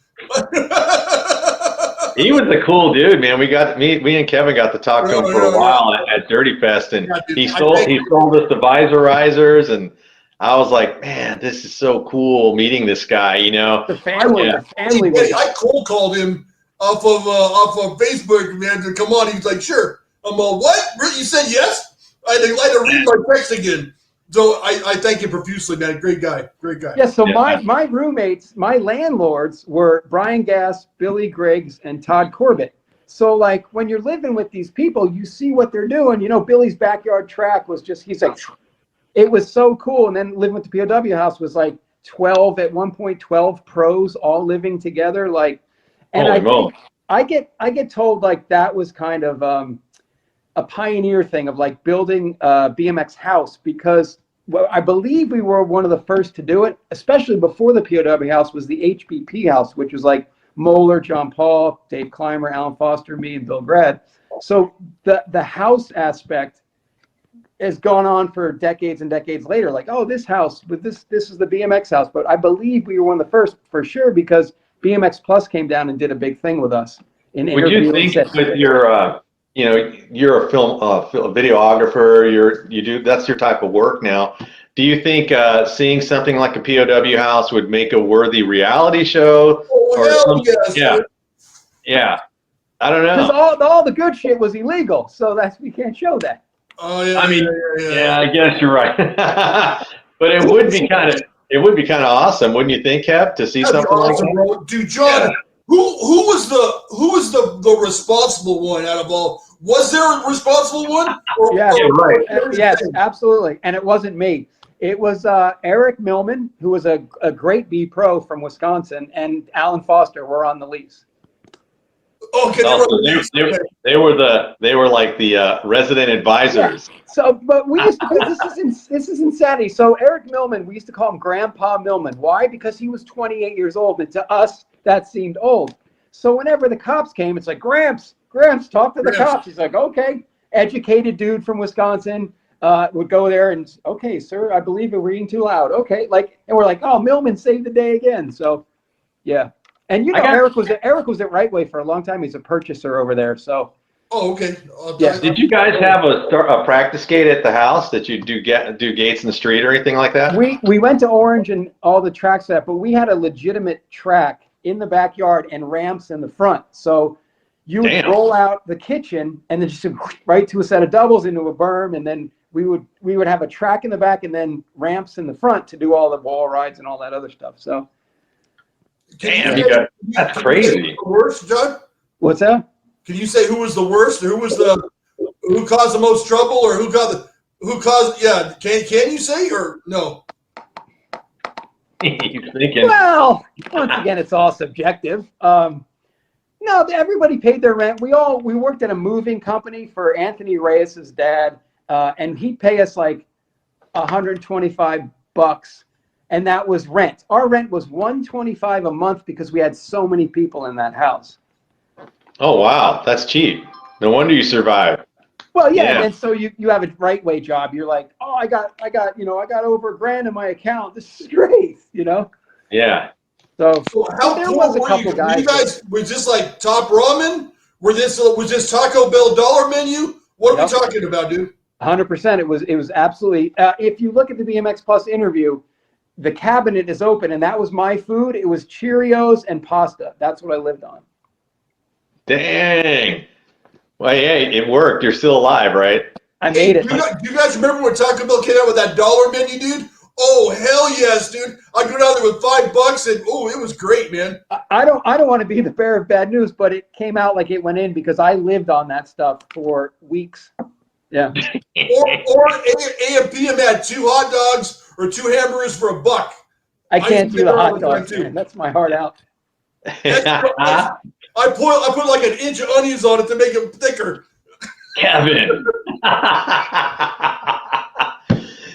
He was a cool dude, man. Me and Kevin got to talk to him for a while at Dirtyfest, and he sold us the visorizers, and I was like, man, this is so cool meeting this guy. You know, the family. I cold called him off of Facebook, man, to come on. He was like, sure. I'm all, what? You said yes? I had to read my text again. So I thank you profusely, man. Great guy. Yeah, so my roommates, my landlords were Brian Gass, Billy Griggs, and Todd Corbett. So, like, when you're living with these people, you see what they're doing. You know, Billy's backyard track was just, he's like, it was so cool. And then living with the POW house was like 12, at one point, 12 pros all living together. Like, and I get told, like, that was kind of a pioneer thing of, like, building a BMX house, because I believe we were one of the first to do it, especially before the POW house was the HBP house, which was like Moeller, John Paul, Dave Clymer, Alan Foster, me, and Bill Grad. So the house aspect has gone on for decades and decades later. Like, oh, this house, but this is the BMX house. But I believe we were one of the first for sure, because BMX Plus came down and did a big thing with us. Would you think with your you're a videographer, that's your type of work now. Do you think seeing something like a POW house would make a worthy reality show? Oh, yes. Yeah. I don't know. Because all the good shit was illegal, so we can't show that. Oh yeah. I mean, yeah, I guess you're right. But it would be kind of awesome, wouldn't you think, Kev, to see something awesome, like that? Bro. Dude, John, yeah. Who was the responsible one out of all? Was there a responsible one? Yeah, right. Yes, absolutely. And it wasn't me. It was Eric Millman, who was a great B pro from Wisconsin, and Alan Foster were on the lease. Okay, they were like the resident advisors. Yeah. So, but we used to, this is insanity. So Eric Millman, we used to call him Grandpa Millman. Why? Because he was 28 years old, and to us that seemed old. So whenever the cops came, it's like, Gramps, talk to the cops. He's like, okay. Educated dude from Wisconsin would go there and, okay, sir, I believe we're reading too loud. Okay, like, and we're like, oh, Millman saved the day again. So, yeah. And you know, Eric was at Right Way for a long time. He's a purchaser over there. So. Oh, okay. Yeah. Did you guys have a practice gate at the house that you do gates in the street or anything like that? We went to Orange and all the track set, but we had a legitimate track in the backyard and ramps in the front. So you would roll out the kitchen and then just right to a set of doubles into a berm, and then we would have a track in the back and then ramps in the front to do all the wall rides and all that other stuff. So. Damn, that's crazy. The worst, John? What's that? Can you say who was the worst, or who caused the most trouble, or who caused? Yeah, can you say, or no? He's thinking. Well, once again, it's all subjective. No, everybody paid their rent. We worked at a moving company for Anthony Reyes's dad, and he'd pay us like $125, and that was rent. Our rent was $125 a month because we had so many people in that house. Oh wow, that's cheap. No wonder you survived. Well, yeah, and so you have a Right Way job. You're like, oh, I got over $1,000 in my account. This is great, you know. Yeah. So there was a couple guys. You guys were just like Top Ramen? Was this Taco Bell dollar menu? What are we talking about, dude? 100%. It was absolutely. If you look at the BMX Plus interview, the cabinet is open, and that was my food. It was Cheerios and pasta. That's what I lived on. Dang. Well, hey, it worked. You're still alive, right? I made it. Do you guys remember when Taco Bell came out with that dollar menu, dude? Oh, hell yes, dude. I go down there with $5 and it was great, man. I don't want to be the bearer of bad news, but it came out like it went in because I lived on that stuff for weeks. Yeah. or A&PM had 2 hot dogs or 2 hamburgers for $1. I can't do the hot dogs, man. That's my heart out. I put like an inch of onions on it to make it thicker. Kevin.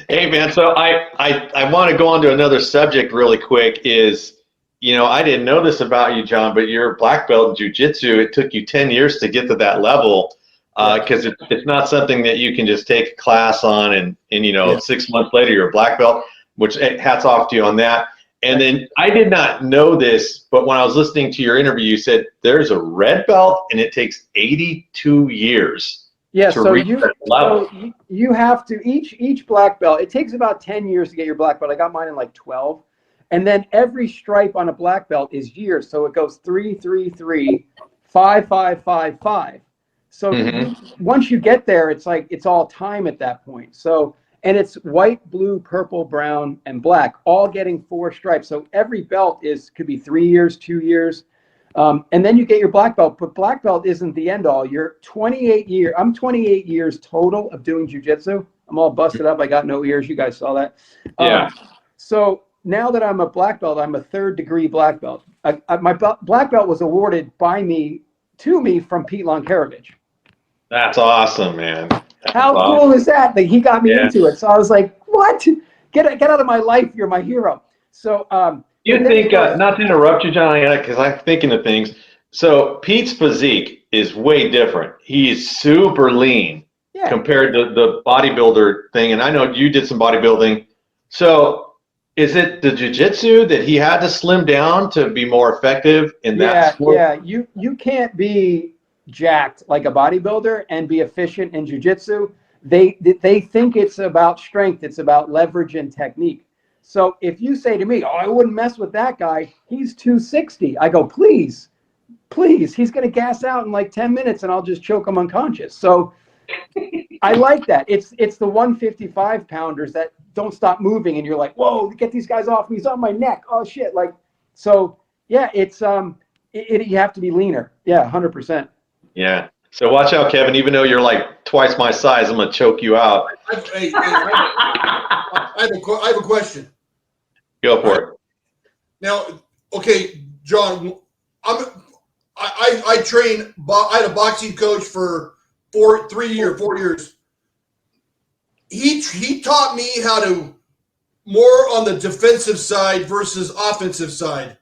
Hey man, so I want to go on to another subject really quick. Is, you know, I didn't know this about you, John, but you're a black belt in jiu-jitsu. It took you 10 years to get to that level. because it's not something that you can just take a class on and 6 months later you're a black belt, which hats off to you on that. And then I did not know this, but when I was listening to your interview, you said there's a red belt and it takes 82 years to reach that level. So you have to, each black belt, it takes about 10 years to get your black belt. I got mine in like 12. And then every stripe on a black belt is years. So it goes 3, 3, 3, 5, 5, 5, 5. So once you get there, it's like it's all time at that point. So, and it's white, blue, purple, brown, and black, all getting 4 stripes. So every belt could be 3 years, 2 years. And then you get your black belt, but black belt isn't the end all. You're 28 years. I'm 28 years total of doing jiu-jitsu. I'm all busted up. I got no ears. You guys saw that. Yeah. So now that I'm a black belt, I'm a 3rd degree black belt. My black belt was awarded to me from Pete Lonkarovich. That's awesome, man. How cool is that? Like, he got me into it. So I was like, what? Get out of my life. You're my hero. So you think, not to interrupt you, John, because I'm thinking of things. So Pete's physique is way different. He's super lean compared to the bodybuilder thing. And I know you did some bodybuilding. So is it the jiu-jitsu that he had to slim down to be more effective in that sport? Yeah, you can't be jacked like a bodybuilder and be efficient in jiu-jitsu. They think it's about strength. It's about leverage and technique. So if you say to me, I wouldn't mess with that guy, he's 260. I go, please, he's going to gas out in like 10 minutes and I'll just choke him unconscious. So I like that. It's the 155 pounders that don't stop moving and you're like, whoa, get these guys off me. He's on my neck. Oh shit. Like, so yeah, it's, you have to be leaner. Yeah. 100%. Yeah. So watch out, Kevin. Even though you're like twice my size, I'm gonna choke you out. I have a question. Go for it. Now, okay, John, I train. I had a boxing coach for 4 years. He taught me how to more on the defensive side versus offensive side,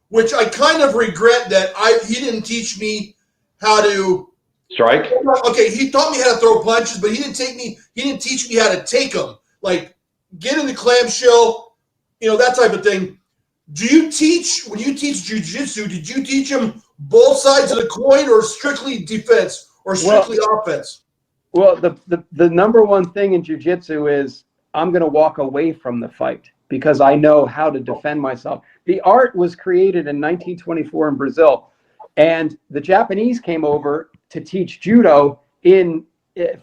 which I kind of regret that he didn't teach me how to strike. Okay, he taught me how to throw punches, but he didn't teach me how to take them. Like get in the clamshell, that type of thing. When you teach jiu-jitsu, did you teach them both sides of the coin or strictly defense or strictly offense? Well, the number one thing in jiu-jitsu is I'm going to walk away from the fight because I know how to defend myself. The art was created in 1924 in Brazil. And the Japanese came over to teach judo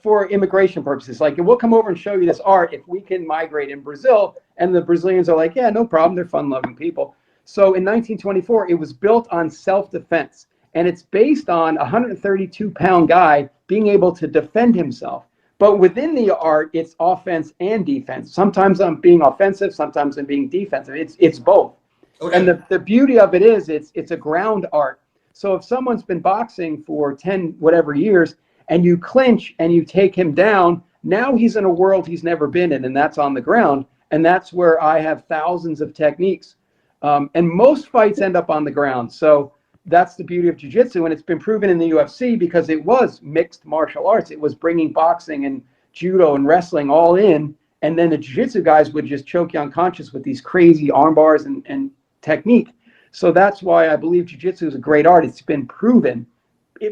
for immigration purposes. Like, we'll come over and show you this art if we can migrate in Brazil. And the Brazilians are like, yeah, no problem. They're fun-loving people. So in 1924, it was built on self-defense. And it's based on a 132-pound guy being able to defend himself. But within the art, it's offense and defense. Sometimes I'm being offensive. Sometimes I'm being defensive. It's both. Okay. And the beauty of it is it's a ground art. So if someone's been boxing for 10 whatever years and you clinch and you take him down, now he's in a world he's never been in, and that's on the ground. And that's where I have thousands of techniques. And most fights end up on the ground. So that's the beauty of jiu-jitsu. And it's been proven in the UFC because it was mixed martial arts. It was bringing boxing and judo and wrestling all in. And then the jiu-jitsu guys would just choke you unconscious with these crazy arm bars and technique. So that's why I believe jiu-jitsu is a great art. It's been proven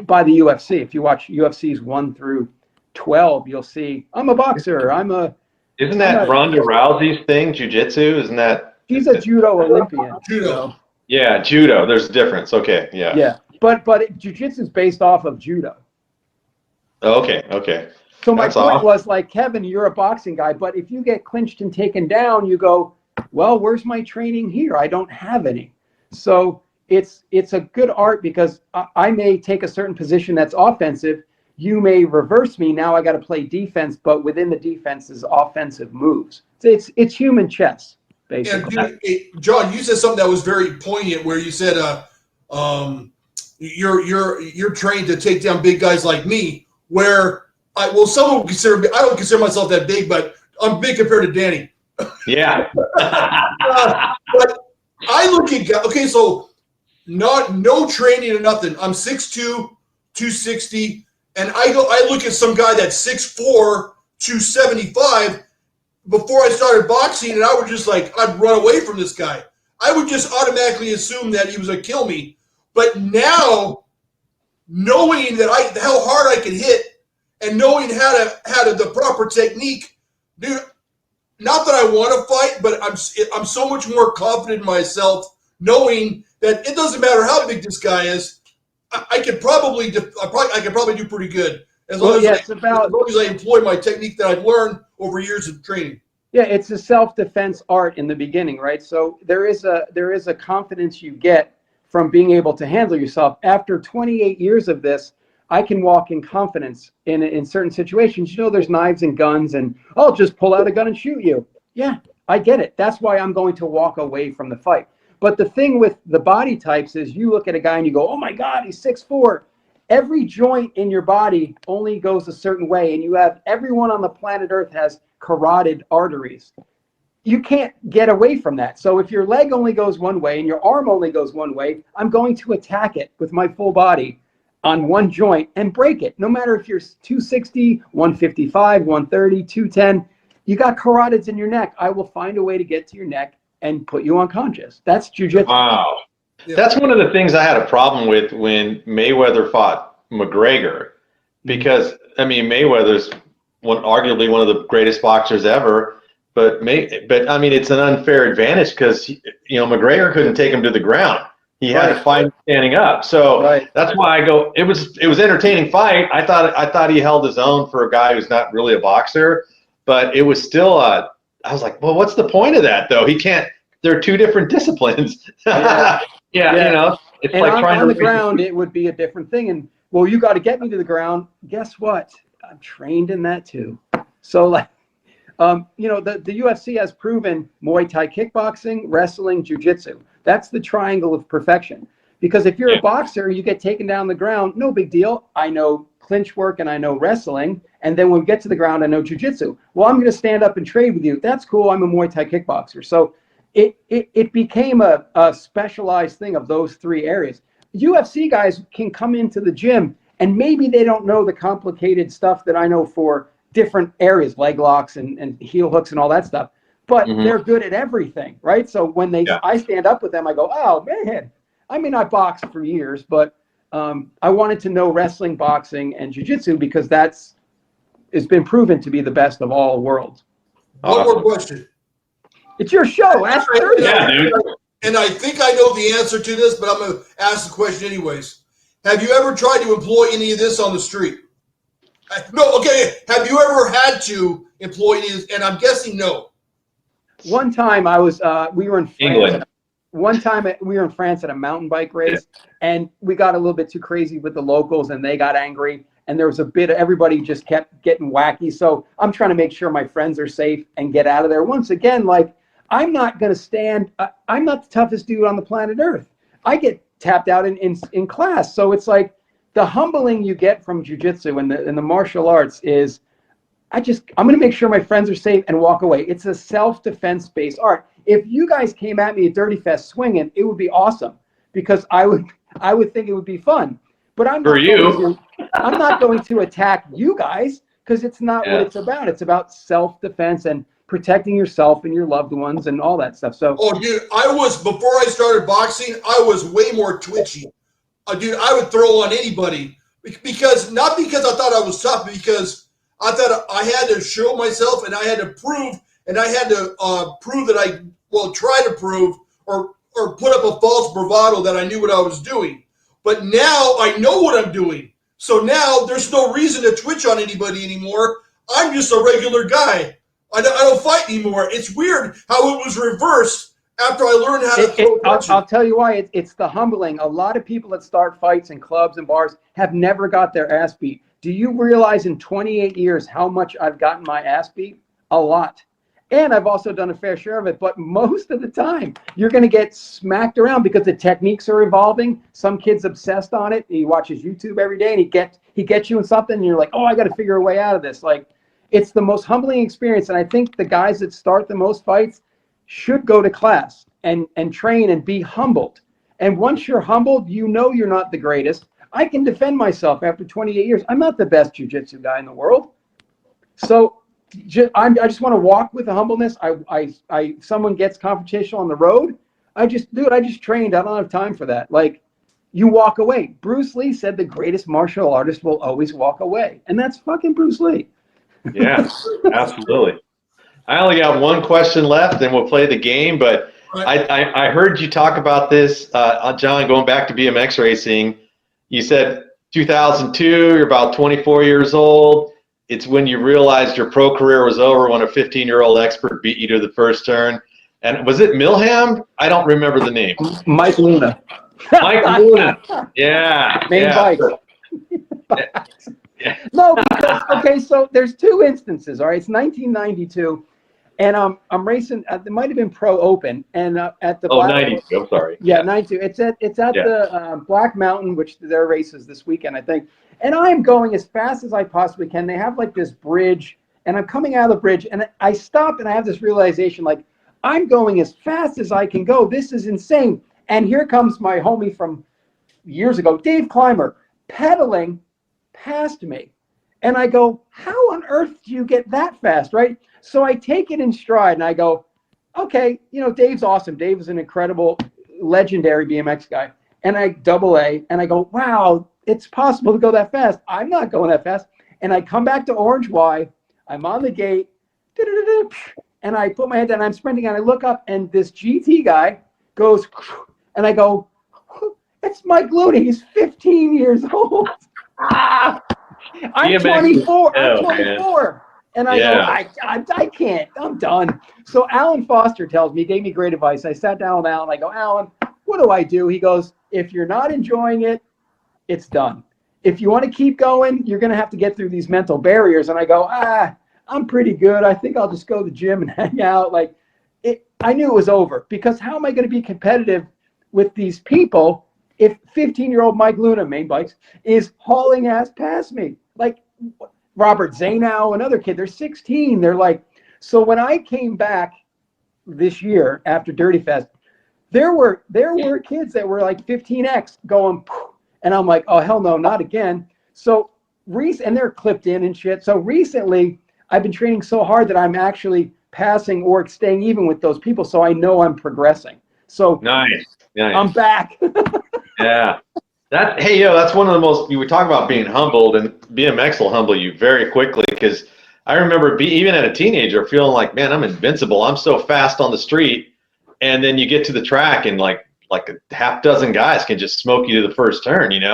by the UFC. If you watch UFCs 1 through 12, you'll see I'm a boxer. Isn't that Ronda Rousey's thing, jiu-jitsu? Isn't that? She's a judo Olympian. Judo. So. Yeah, judo. There's a difference. Okay, yeah. Yeah, but jiu-jitsu is based off of judo. Okay. So my point was, like, Kevin, you're a boxing guy, but if you get clinched and taken down, you go, well, where's my training here? I don't have any. So it's a good art because I may take a certain position that's offensive. You may reverse me. Now I got to play defense, but within the defense is offensive moves. It's human chess, basically. And John, you said something that was very poignant, where you said, you're trained to take down big guys like me. Where someone would consider me. I don't consider myself that big, but I'm big compared to Danny. Yeah. But I look at so no training or nothing. I'm 6'2", 260, And I look at some guy that's 6'4", 275. Before I started boxing, and I would just I'd run away from this guy. I would just automatically assume that he was going to kill me. But now, knowing that how hard I can hit and knowing how to the proper technique, dude, not that I want to fight, but I'm so much more confident in myself, knowing that it doesn't matter how big this guy is. I could probably do pretty good as long as I employ my technique that I've learned over years of training. Yeah, it's a self-defense art in the beginning, right? So there is a confidence you get from being able to handle yourself. After 28 years of this, I can walk in confidence in certain situations. You know, there's knives and guns, and I'll just pull out a gun and shoot you. Yeah, I get it. That's why I'm going to walk away from the fight. But the thing with the body types is you look at a guy and you go, oh my God, he's 6'4". Every joint in your body only goes a certain way, and everyone on the planet Earth has carotid arteries. You can't get away from that. So if your leg only goes one way and your arm only goes one way, I'm going to attack it with my full body on one joint and break it. No matter if you're 260, 155, 130, 210, you got carotids in your neck. I will find a way to get to your neck and put you unconscious. That's jiu-jitsu. Wow. That's one of the things I had a problem with when Mayweather fought McGregor, because I mean Mayweather's arguably one of the greatest boxers ever, but I mean it's an unfair advantage because McGregor couldn't take him to the ground. He had to fight standing up. So that's why I go. It was entertaining fight. I thought he held his own for a guy who's not really a boxer, but it was still I was like, well, what's the point of that though? He can't. They're two different disciplines. Yeah. It's and like trying on the ground, it would be a different thing. And well, you got to get me to the ground. Guess what? I'm trained in that too. So the UFC has proven Muay Thai kickboxing, wrestling, jiu-jitsu. That's the triangle of perfection. Because if you're a boxer, you get taken down the ground, no big deal. I know clinch work and I know wrestling. And then when we get to the ground, I know jiu-jitsu. Well, I'm going to stand up and trade with you. That's cool. I'm a Muay Thai kickboxer. So it became a specialized thing of those three areas. UFC guys can come into the gym and maybe they don't know the complicated stuff that I know for different areas, leg locks and heel hooks and all that stuff, but they're good at everything, right? So when I stand up with them, I go, oh man, I mean, I boxed for years, but I wanted to know wrestling, boxing, and jiu-jitsu because it's been proven to be the best of all worlds. One more question. It's your show. Ask her. Yeah, dude. And I think I know the answer to this, but I'm going to ask the question anyways. Have you ever tried to employ any of this on the street? No, okay. Have you ever had to employ any of this? And I'm guessing no. One time we were in France. England. One time we were in France at a mountain bike race, and we got a little bit too crazy with the locals, and they got angry. And there was everybody just kept getting wacky. So I'm trying to make sure my friends are safe and get out of there. Once again, I'm not going to stand. I'm not the toughest dude on the planet Earth. I get tapped out in class. So it's like the humbling you get from jiu-jitsu and the martial arts is I'm going to make sure my friends are safe and walk away. It's a self-defense based art. If you guys came at me at Dirtyfest swinging, it would be awesome because I would think it would be fun. But I'm not going to attack you guys because it's not what it's about. It's about self-defense and protecting yourself and your loved ones and all that stuff. So, dude, before I started boxing, I was way more twitchy. Dude, I would throw on anybody not because I thought I was tough, but because I thought I had to show myself and I had to prove, and I had to prove that try to prove or put up a false bravado that I knew what I was doing. But now I know what I'm doing. So now there's no reason to twitch on anybody anymore. I'm just a regular guy. I don't fight anymore. It's weird how it was reversed after I learned how to throw punches. I'll tell you why. It's the humbling. A lot of people that start fights in clubs and bars have never got their ass beat. Do you realize in 28 years how much I've gotten my ass beat? A lot. And I've also done a fair share of it. But most of the time, you're going to get smacked around because the techniques are evolving. Some kid's obsessed on it. He watches YouTube every day, and he gets you in something, and you're like, oh, I got to figure a way out of this. It's the most humbling experience, and I think the guys that start the most fights should go to class and train and be humbled. And once you're humbled, you know you're not the greatest. I can defend myself after 28 years. I'm not the best jiu-jitsu guy in the world. So I just want to walk with a humbleness. Someone gets confrontational on the road. I just trained. I don't have time for that. Like, you walk away. Bruce Lee said the greatest martial artist will always walk away. And that's fucking Bruce Lee. Yeah, absolutely. I only got one question left, and we'll play the game. But I heard you talk about this, John, going back to BMX racing. You said 2002, you're about 24 years old. It's when you realized your pro career was over when a 15-year-old expert beat you to the first turn. And was it Milham? I don't remember the name. Mike Luna. Mike Luna. Yeah. Main bike. Yeah. No, because, okay, so there's two instances, all right? It's 1992, and I'm racing, it might have been Pro Open, and at the... 92, I'm sorry. Yeah, 92. It's at the Black Mountain, which their races this weekend, I think. And I'm going as fast as I possibly can. They have like this bridge, and I'm coming out of the bridge, and I stop, and I have this realization, like, I'm going as fast as I can go. This is insane. And here comes my homie from years ago, Dave Clymer, pedaling past me. And I go, how on earth do you get that fast, right? So I take it in stride, and I go, okay, Dave's awesome. Dave is an incredible, legendary BMX guy. And I double A, and I go, wow, it's possible to go that fast. I'm not going that fast. And I come back to Orange Y. I'm on the gate. And I put my head down. I'm sprinting, and I look up, and this GT guy goes, and I go, it's Mike Luna. He's 15 years old. I'm 24. I'm 24. And I go, I can't. I'm done. So Alan Foster tells me, gave me great advice. I sat down with Alan. I go, Alan, what do I do? He goes, if you're not enjoying it, it's done. If you want to keep going, you're going to have to get through these mental barriers. And I go, I'm pretty good. I think I'll just go to the gym and hang out. Like, I knew it was over, because how am I going to be competitive with these people if 15-year-old Mike Luna, Main Bikes, is hauling ass past me? Like Robert Zanow, another kid, they're 16. They're like, so when I came back this year after Dirtyfest, there were kids that were like 15X going, and I'm like, oh, hell no, not again. So and they're clipped in and shit. So recently, I've been training so hard that I'm actually passing or staying even with those people, so I know I'm progressing. So nice. I'm back. Yeah. That's one of the most, we talk about being humbled, and BMX will humble you very quickly, because I remember even at a teenager feeling like, man, I'm invincible. I'm so fast on the street. And then you get to the track, and like a half dozen guys can just smoke you to the first turn, And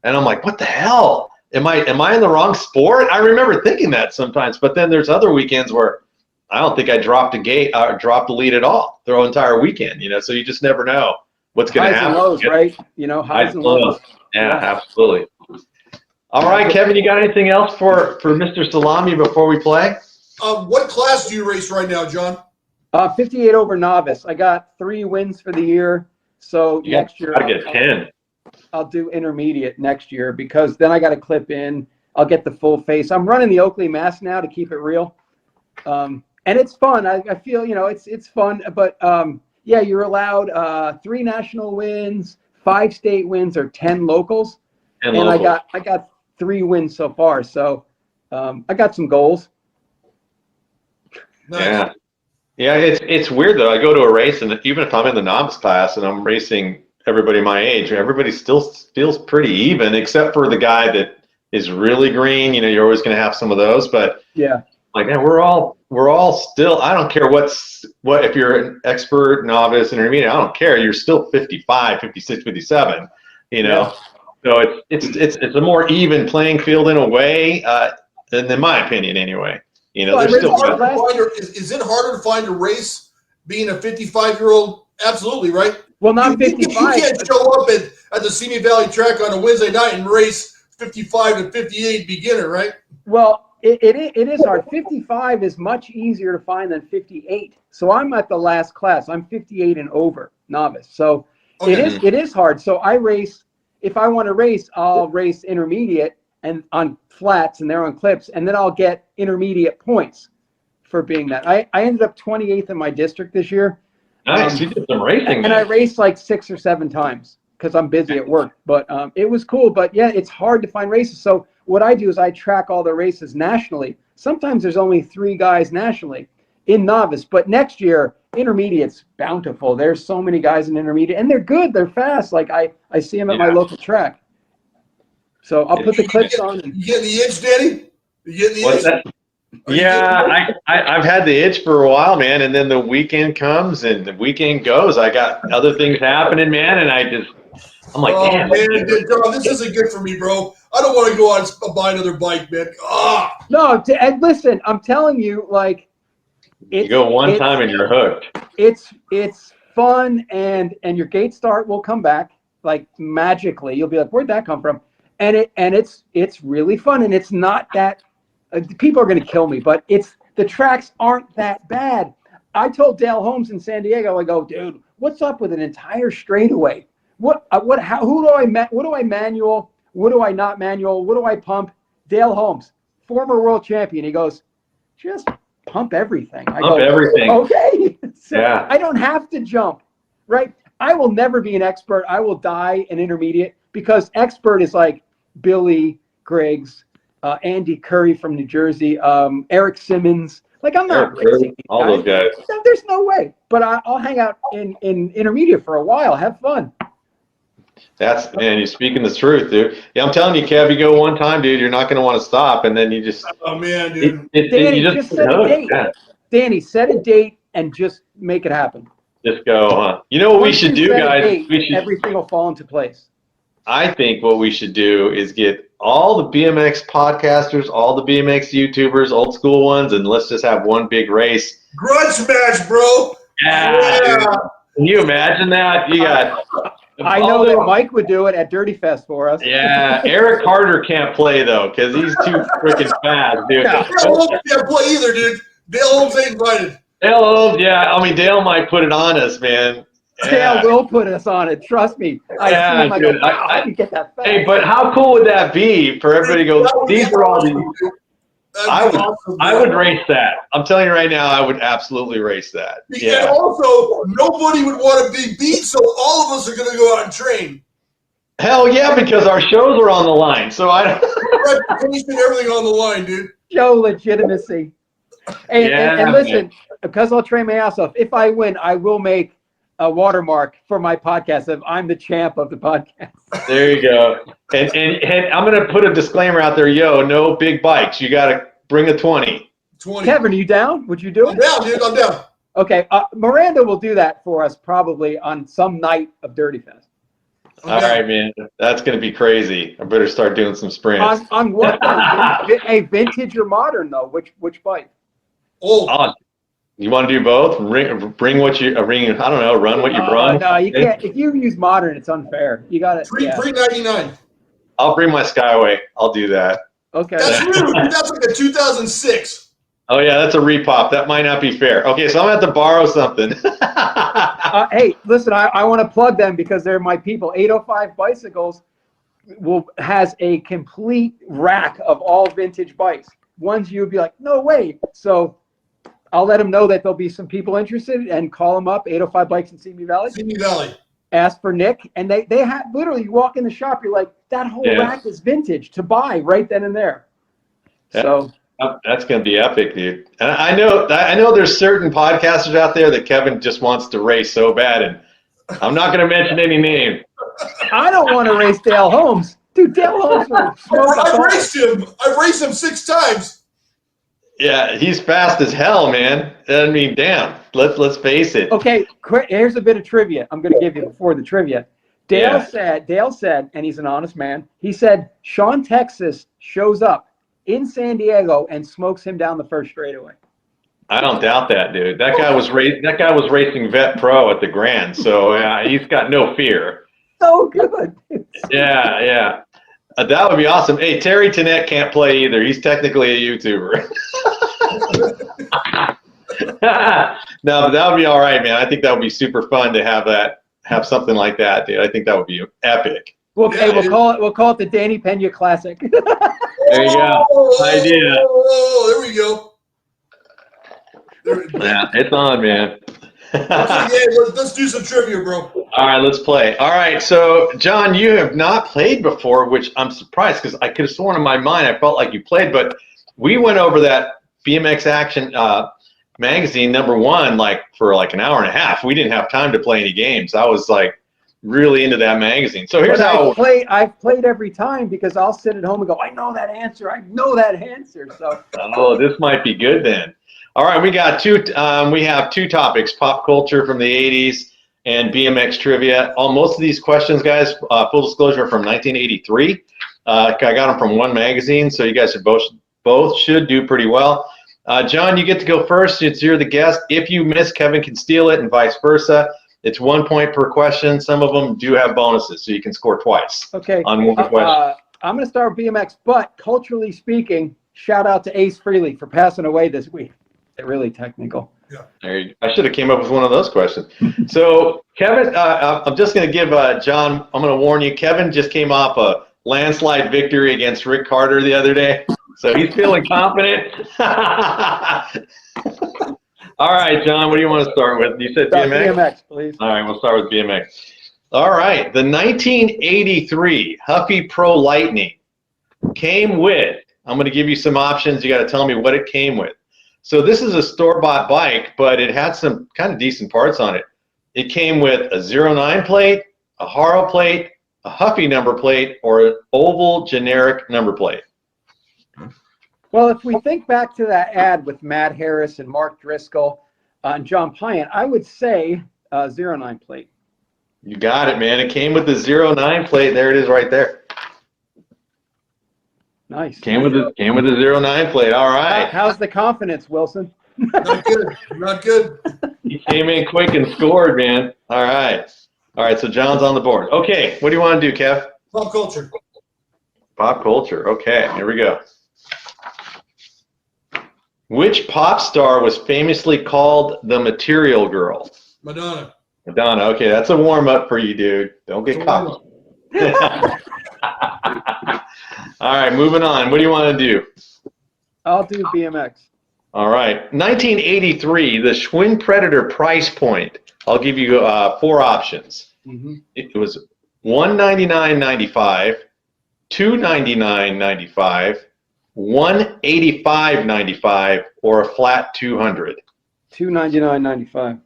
I'm like, what the hell? Am I in the wrong sport? I remember thinking that sometimes, but then there's other weekends where I don't think I dropped a lead at all the entire weekend, So you just never know what's going to happen. Highs and lows, right? Highs and lows. Yeah, absolutely. All right, Kevin, you got anything else for Mr. Salami before we play? What class do you race right now, John? 58 over novice. I got 3 wins for the year. So next year I'll get 10. I'll do intermediate next year, because then I got to clip in. I'll get the full face. I'm running the Oakley Mass now to keep it real. And it's fun. I feel, it's fun. But you're allowed 3 national wins, 5 state wins, or 10 locals. And I got 3 wins so far. So I got some goals. Nice. Yeah, it's weird though. I go to a race, and even if I'm in the novice class and I'm racing everybody my age, everybody still feels pretty even, except for the guy that is really green. You're always going to have some of those, but yeah, like, man, we're all still. I don't care what if you're an expert, novice, intermediate. I don't care. You're still 55, 56, 57. Yeah. So it's a more even playing field in a way, in my opinion, anyway. There's still. Is it harder to find a race being a 55-year-old? Absolutely, right? Well, not 55. You can't show up at the Simi Valley track on a Wednesday night and race 55 to 58 beginner, right? Well, it is hard. 55 is much easier to find than 58. So I'm at the last class. I'm 58 and over novice. So it is hard. So I race. If I want to race, I'll race intermediate and on flats, and they're on clips, and then I'll get intermediate points for being that. I ended up 28th in my district this year. Nice, you did some racing. And I raced like 6 or 7 times. because I'm busy at work. But it was cool. But yeah, it's hard to find races. So what I do is I track all the races nationally. Sometimes there's only 3 guys nationally in novice. But next year, intermediate's bountiful. There's so many guys in intermediate, and they're good. They're fast. Like I see them at my local track. So I'll put the clips on. You getting the itch, Danny? You getting the What's itch? that? Yeah, I've had the itch for a while, man, and then the weekend comes and the weekend goes. I got other things happening, man, and I'm like, oh, damn. Man, John, this isn't good for me, bro. I don't want to go out and buy another bike, man. No, and listen, I'm telling you, like, You go one time and you're hooked. It's fun, and your gate start will come back like magically. You'll be like, where'd that come from? And it's really fun, and it's not that. People are going to kill me, but the tracks aren't that bad. I told Dale Holmes in San Diego, I go, dude, what's up with an entire straightaway? Who do I manual? What do I not manual? What do I pump? Dale Holmes, former world champion. He goes, just pump everything. I go, everything. Okay. So yeah. I don't have to jump, right? I will never be an expert. I will die an intermediate, because expert is like Billy Griggs, Andy Curry from New Jersey, Eric Simmons. Like, I'm not racing all those guys. There's no way. But I'll hang out in intermediate for a while. Have fun. Man, you're speaking the truth, dude. Yeah, I'm telling you, Kev, you go one time, dude, you're not going to want to stop, and then you just. Oh man, dude. Danny, just set a date. Yeah. Danny, set a date and just make it happen. Just go, huh? You know what we should do, guys? Everything will fall into place. I think what we should do is get all the BMX podcasters, all the BMX YouTubers, old school ones, and let's just have one big race. Grudge smash, bro. Yeah. Can you imagine that? You got. I know that Mike would do it at Dirtyfest for us. Yeah, Eric Carter can't play though because he's too freaking fast, dude. Dale Holmes can't play either, dude. Dale Holmes ain't invited. Dale Holmes, yeah. I mean, Dale might put it on us, man. Yeah. Dale will put us on it. Trust me. I can get that fast. Hey, but how cool would that be for everybody to go, these are all these. I would race that. I'm telling you right now, I would absolutely race that. Yeah. And also, nobody would want to be beat, so all of us are going to go out and train. Hell yeah, because our shows are on the line. So reputation, everything on the line, dude. Show legitimacy. And listen, because I'll train my ass off. If I win, I will make a watermark for my podcast of I'm the champ of the podcast. There you go. And I'm going to put a disclaimer out there. No big bikes. You got to bring a 20. Kevin, are you down? Would you do it? I'm down, dude. I'm down. Okay. Miranda will do that for us probably on some night of Dirtyfest. All right, man. That's going to be crazy. I better start doing some sprints. On what? A vintage or modern, though? Which bike? Oh. You want to do both? Bring what you run what you run. No, you can't. If you use modern, it's unfair. You got it. $3.99. I'll bring my Skyway. I'll do that. Okay. That's rude. That's like a 2006. Oh yeah, that's a repop. That might not be fair. Okay, so I'm gonna have to borrow something. Hey, listen, I want to plug them because they're my people. 805 Bicycles has a complete rack of all vintage bikes. Ones you'd be like, no way. So I'll let them know that there'll be some people interested and call them up, 805 Bikes in Simi Valley. Simi Valley. Ask for Nick. And they have literally, you walk in the shop, you're like, that whole rack is vintage to buy right then and there. So that's going to be epic, dude. And I know there's certain podcasters out there that Kevin just wants to race so bad. And I'm not going to mention any name. I don't want to race Dale Holmes. Dude, Dale Holmes. I've raced him. I've raced him 6 times. Yeah, he's fast as hell, man. I mean, damn. Let's face it. Okay, here's a bit of trivia I'm going to give you before the trivia. Dale said, and he's an honest man, he said Sean Texas shows up in San Diego and smokes him down the first straightaway. I don't doubt that, dude. That guy was racing Vet Pro at the Grand, so he's got no fear. So good. Yeah. That would be awesome. Hey, Terry Tennant can't play either. He's technically a YouTuber. No, but that would be all right, man. I think that would be super fun to have something like that, dude. I think that would be epic. We'll call it the Danny Pena Classic. There you go. Idea. Oh, there we go. Yeah, it's on, man. Let's do some trivia, bro. All right, let's play. All right, so John, you have not played before, which I'm surprised because I could have sworn in my mind I felt like you played, but we went over that BMX Action magazine #1 for an hour and a half. We didn't have time to play any games. I was really into that magazine. So here's how I've played every time because I'll sit at home and go, I know that answer. So this might be good then. All right, we got we have two topics: pop culture from the 80s and BMX trivia. Most of these questions, guys, full disclosure, are from 1983. I got them from one magazine, so you guys should both should do pretty well. John, you get to go first since you're the guest. If you miss, Kevin can steal it, and vice versa. It's 1 point per question. Some of them do have bonuses, so you can score twice. Okay. On one question. I'm going to start with BMX, but culturally speaking, shout out to Ace Frehley for passing away this week. They're really technical. Yeah. I should have came up with one of those questions. So, Kevin, I'm just going to give John, I'm going to warn you, Kevin just came off a landslide victory against Rick Carter the other day. So he's feeling confident. All right, John, what do you want to start with? You said BMX? BMX, please. All right, we'll start with BMX. All right, the 1983 Huffy Pro Lightning came with, I'm going to give you some options. You got to tell me what it came with. So this is a store-bought bike, but it had some kind of decent parts on it. It came with a 09 plate, a Haro plate, a Huffy number plate, or an oval generic number plate. Well, if we think back to that ad with Matt Harris and Mark Driscoll and John Pyatt, I would say 09 plate. You got it, man. It came with the 09 plate. There it is right there. Nice. Came with the 09 plate. All right. How's the confidence, Wilson? Not good. Not good. He came in quick and scored, man. All right. All right, so John's on the board. Okay, what do you want to do, Kev? Pop culture. Pop culture. Okay, here we go. Which pop star was famously called the Material Girl? Madonna. Madonna. Okay, that's a warm-up for you, dude. Don't get caught. All right, moving on. What do you want to do? I'll do BMX. All right. 1983, the Schwinn Predator price point. I'll give you 4 options. Mm-hmm. It was $199.95, $299.95, $185.95, or a flat $200. $299.95.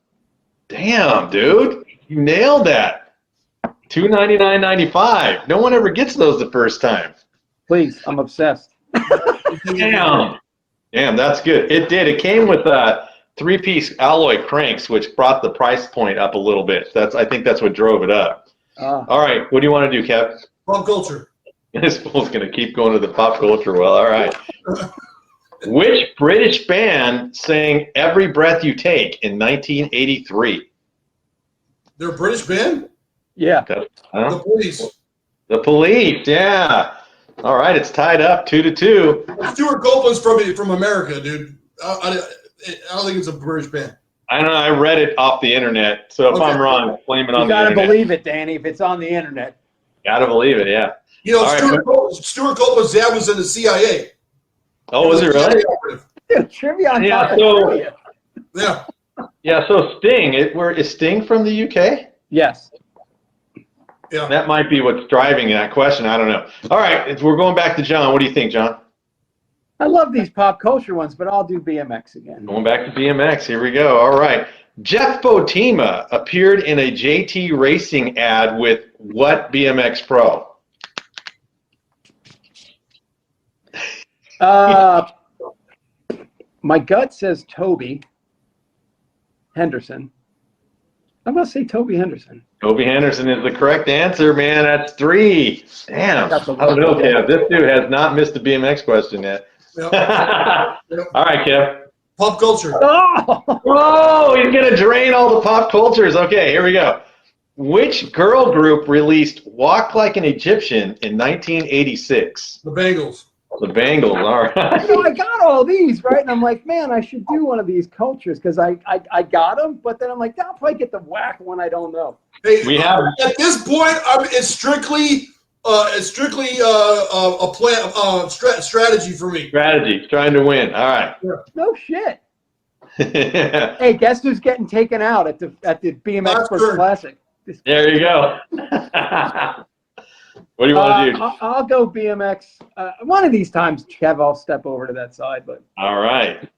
Damn, dude, you nailed that. $299.95. No one ever gets those the first time. Please, I'm obsessed. Damn, that's good. It did. It came with 3-piece alloy cranks, which brought the price point up a little bit. I think that's what drove it up. All right, what do you want to do, Kev? Pop culture. This fool's going to keep going to the pop culture well. All right. Which British band sang Every Breath You Take in 1983? They're a British band? Yeah. The Police. The Police, yeah. All right, it's tied up 2-2. Stuart Copeland's from America, dude. I don't think it's a British band. I know, I read it off the internet, so if I'm wrong, blame it on the internet. You gotta believe it, Danny, if it's on the internet. Gotta believe it, yeah. You know, All Stuart Copeland's dad was in the CIA. Oh, was it really? Dude, trivia on Yeah, top of trivia. Yeah. Yeah, so Sting, is Sting from the UK? Yes. Yeah. That might be what's driving that question. I don't know. All right, we're going back to John. What do you think, John? I love these pop culture ones, but I'll do BMX again. Going back to BMX. Here we go. All right. Jeff Botima appeared in a JT Racing ad with what BMX Pro? My gut says Toby Henderson. I'm going to say Toby Henderson. Toby Henderson is the correct answer, man. That's 3. Damn. I don't know, Kev. This dude has not missed a BMX question yet. Yep. All right, Kev. Pop culture. Oh! Whoa, he's going to drain all the pop cultures. Okay, here we go. Which girl group released Walk Like an Egyptian in 1986? The Bengals. The Bengals, all right. You know, I got all these, right? And I'm like, man, I should do one of these cultures because I got them, but then I'm like, I'll probably get the whack one I don't know. Hey, We have at this point, it's strictly a plan, strategy for me. strategy, trying to win. All right. No shit. Hey, guess who's getting taken out at the BMXPERTS Classic? There you go. What do you want to do? I'll go BMX. One of these times, Kev, I'll step over to that side. But all right.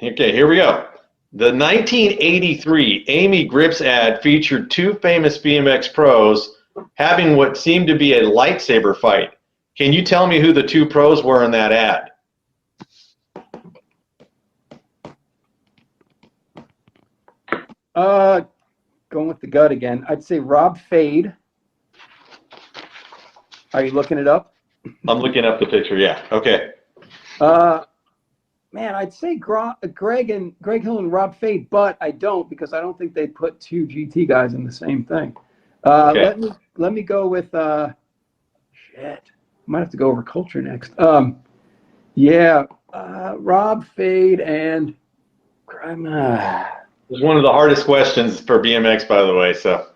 Okay, here we go. The 1983 Amy Grips ad featured two famous BMX pros having what seemed to be a lightsaber fight. Can you tell me who the two pros were in that ad? Going with the gut again. I'd say Rob Fade. Are you looking it up? I'm looking up the picture. Yeah. Okay. Man, I'd say Greg Hill and Rob Fade, but I don't because I don't think they put two GT guys in the same thing. Okay. Let me go with shit. Might have to go over culture next. Rob Fade and It's one of the hardest questions for BMX, by the way. So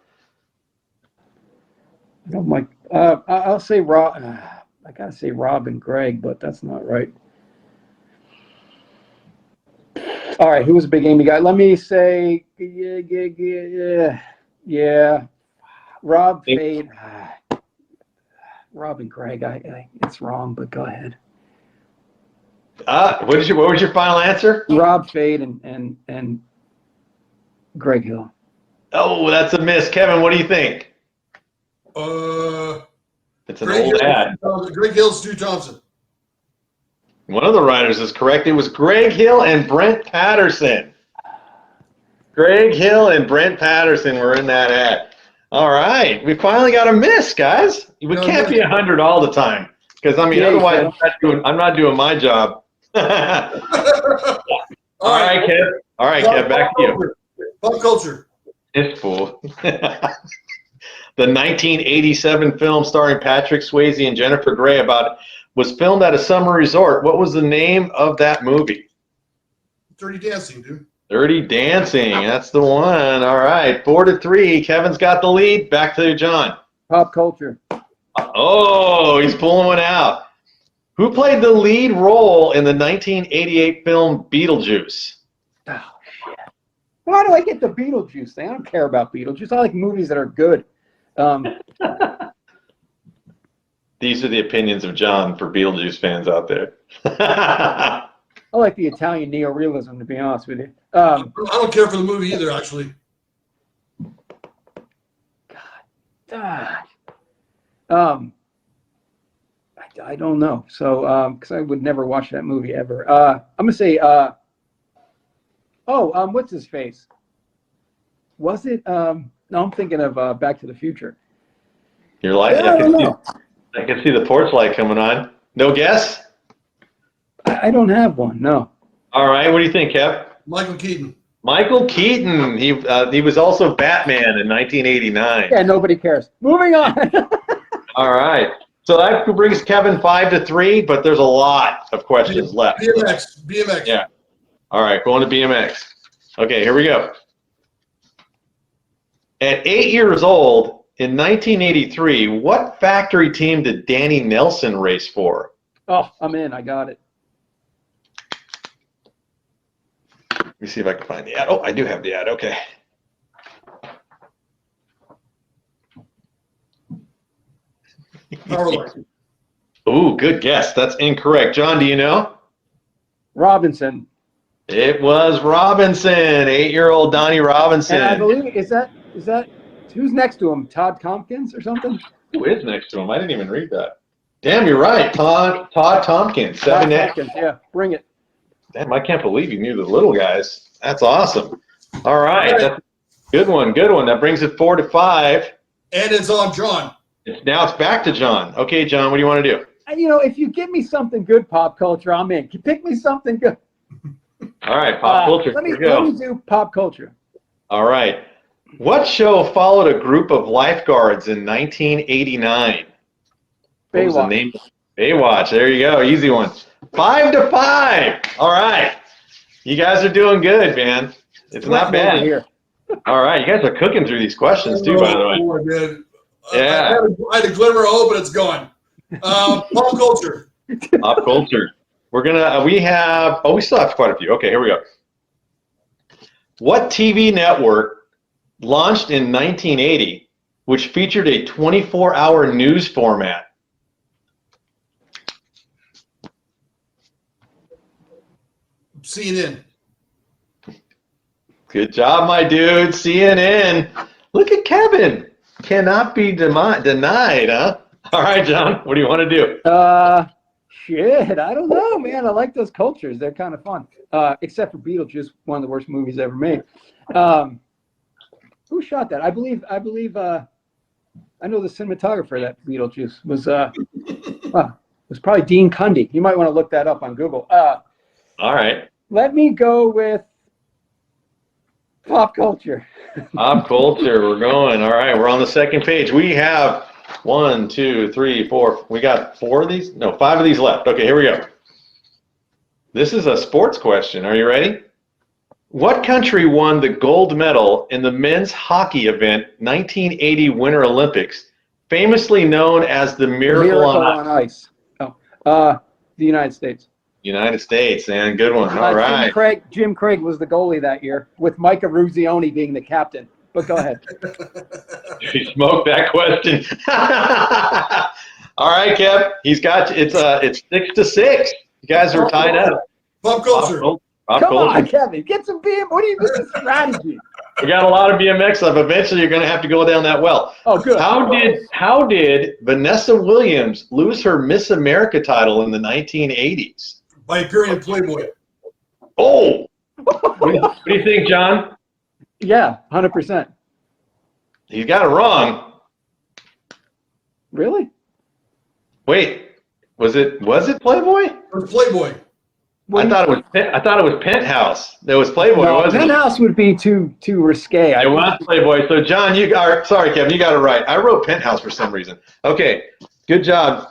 I don't like. I'll say Rob. I gotta say Rob and Greg, but that's not right. All right, who was a big Amy guy? Let me say, yeah. Rob Fade. Rob and Greg. It's wrong, but go ahead. What was your final answer? Rob Fade and Greg Hill. Oh, that's a miss. Kevin, what do you think? It's an old ad. Greg Hill, Stu Thompson. One of the writers is correct. It was Greg Hill and Brent Patterson. Greg Hill and Brent Patterson were in that ad. All right, we finally got a miss, guys. We can't be 100 all the time because otherwise I'm not doing my job. All right, Kev. All right, Kev, back to you. Pop culture. This fool. The 1987 film starring Patrick Swayze and Jennifer Grey was filmed at a summer resort. What was the name of that movie? Dirty Dancing, dude. Dirty Dancing. That's the one. All right. 4-3. Kevin's got the lead. Back to John. Pop culture. Oh, he's pulling one out. Who played the lead role in the 1988 film Beetlejuice? Oh, shit. Why do I get the Beetlejuice thing? I don't care about Beetlejuice. I like movies that are good. These are the opinions of John for Beetlejuice fans out there. I like the Italian neorealism, to be honest with you. I don't care for the movie either, actually. God. I don't know. So, because I would never watch that movie ever. I'm gonna say, what's his face? Was it? No, I'm thinking of Back to the Future. You're like, I can see the porch light coming on. No guess? I don't have one. No. All right. What do you think, Kev? Michael Keaton. Michael Keaton. He was also Batman in 1989. Yeah, nobody cares. Moving on. All right. So that brings Kevin 5-3, but there's a lot of questions left. BMX. Yeah. All right. Going to BMX. Okay, here we go. At 8 years old, in 1983, what factory team did Danny Nelson race for? Oh, I'm in. I got it. Let me see if I can find the ad. Oh, I do have the ad. Okay. Ooh, good guess. That's incorrect. John, do you know? Robinson. It was Robinson, 8-year-old Donnie Robinson. And I believe, is that who's next to him? Todd Tompkins or something? Who is next to him? I didn't even read that. Damn, you're right. Todd Tompkins. Todd Tompkins, yeah. Bring it. Damn, I can't believe you knew the little guys. That's awesome. All right. That's good one. Good one. That brings it 4-5. And it's on John. Now it's back to John. Okay, John, what do you want to do? If you give me something good pop culture, I'm in. You pick me something good. All right, pop culture. Let me do pop culture. All right. What show followed a group of lifeguards in 1989? What was the name? Baywatch. There you go. Easy one. 5-5. All right. You guys are doing good, man. It's not bad. Here. All right. You guys are cooking through these questions, too, by the way. Man. Yeah. I had a glimmer of hope, but it's gone. Pop culture. Pop culture. We still have quite a few. Okay, here we go. What TV network launched in 1980, which featured a 24-hour news format? CNN. Good job, my dude. CNN. Look at Kevin. Cannot be denied, huh? All right, John. What do you want to do? Shit, I don't know, man. I like those cultures. They're kind of fun. Except for Beetlejuice, one of the worst movies ever made. Who shot that? I believe. I know the cinematographer of that Beetlejuice was probably Dean Cundy. You might want to look that up on Google. All right. Let me go with pop culture. Pop culture. We're going. All right. We're on the second page. We have 1, 2, 3, 4. We got 4 of these? No, 5 of these left. Okay, here we go. This is a sports question. Are you ready? What country won the gold medal in the men's hockey event 1980 Winter Olympics, famously known as the Miracle on Ice? The United States. United States, man. Good one. All right. Jim Craig was the goalie that year, with Micah Ruzioni being the captain. But go ahead. You smoked that question. All right, Kev. He's got it's 6-6. You guys are tied up. Pop culture. Come on, Kevin. Get some BM. What are you doing? Strategy. We got a lot of BMX stuff. Eventually, you're going to have to go down that well. Oh, good. How did Vanessa Williams lose her Miss America title in the 1980s? By appearing in Playboy. Oh. What do you think, John? Yeah, 100%. He got it wrong. Really? Wait, was it Playboy? It was Playboy. I thought it was Penthouse. There was Playboy, wasn't it? Penthouse would be too risque. It was Playboy. So John, sorry, Kevin, you got it right. I wrote Penthouse for some reason. Okay, good job.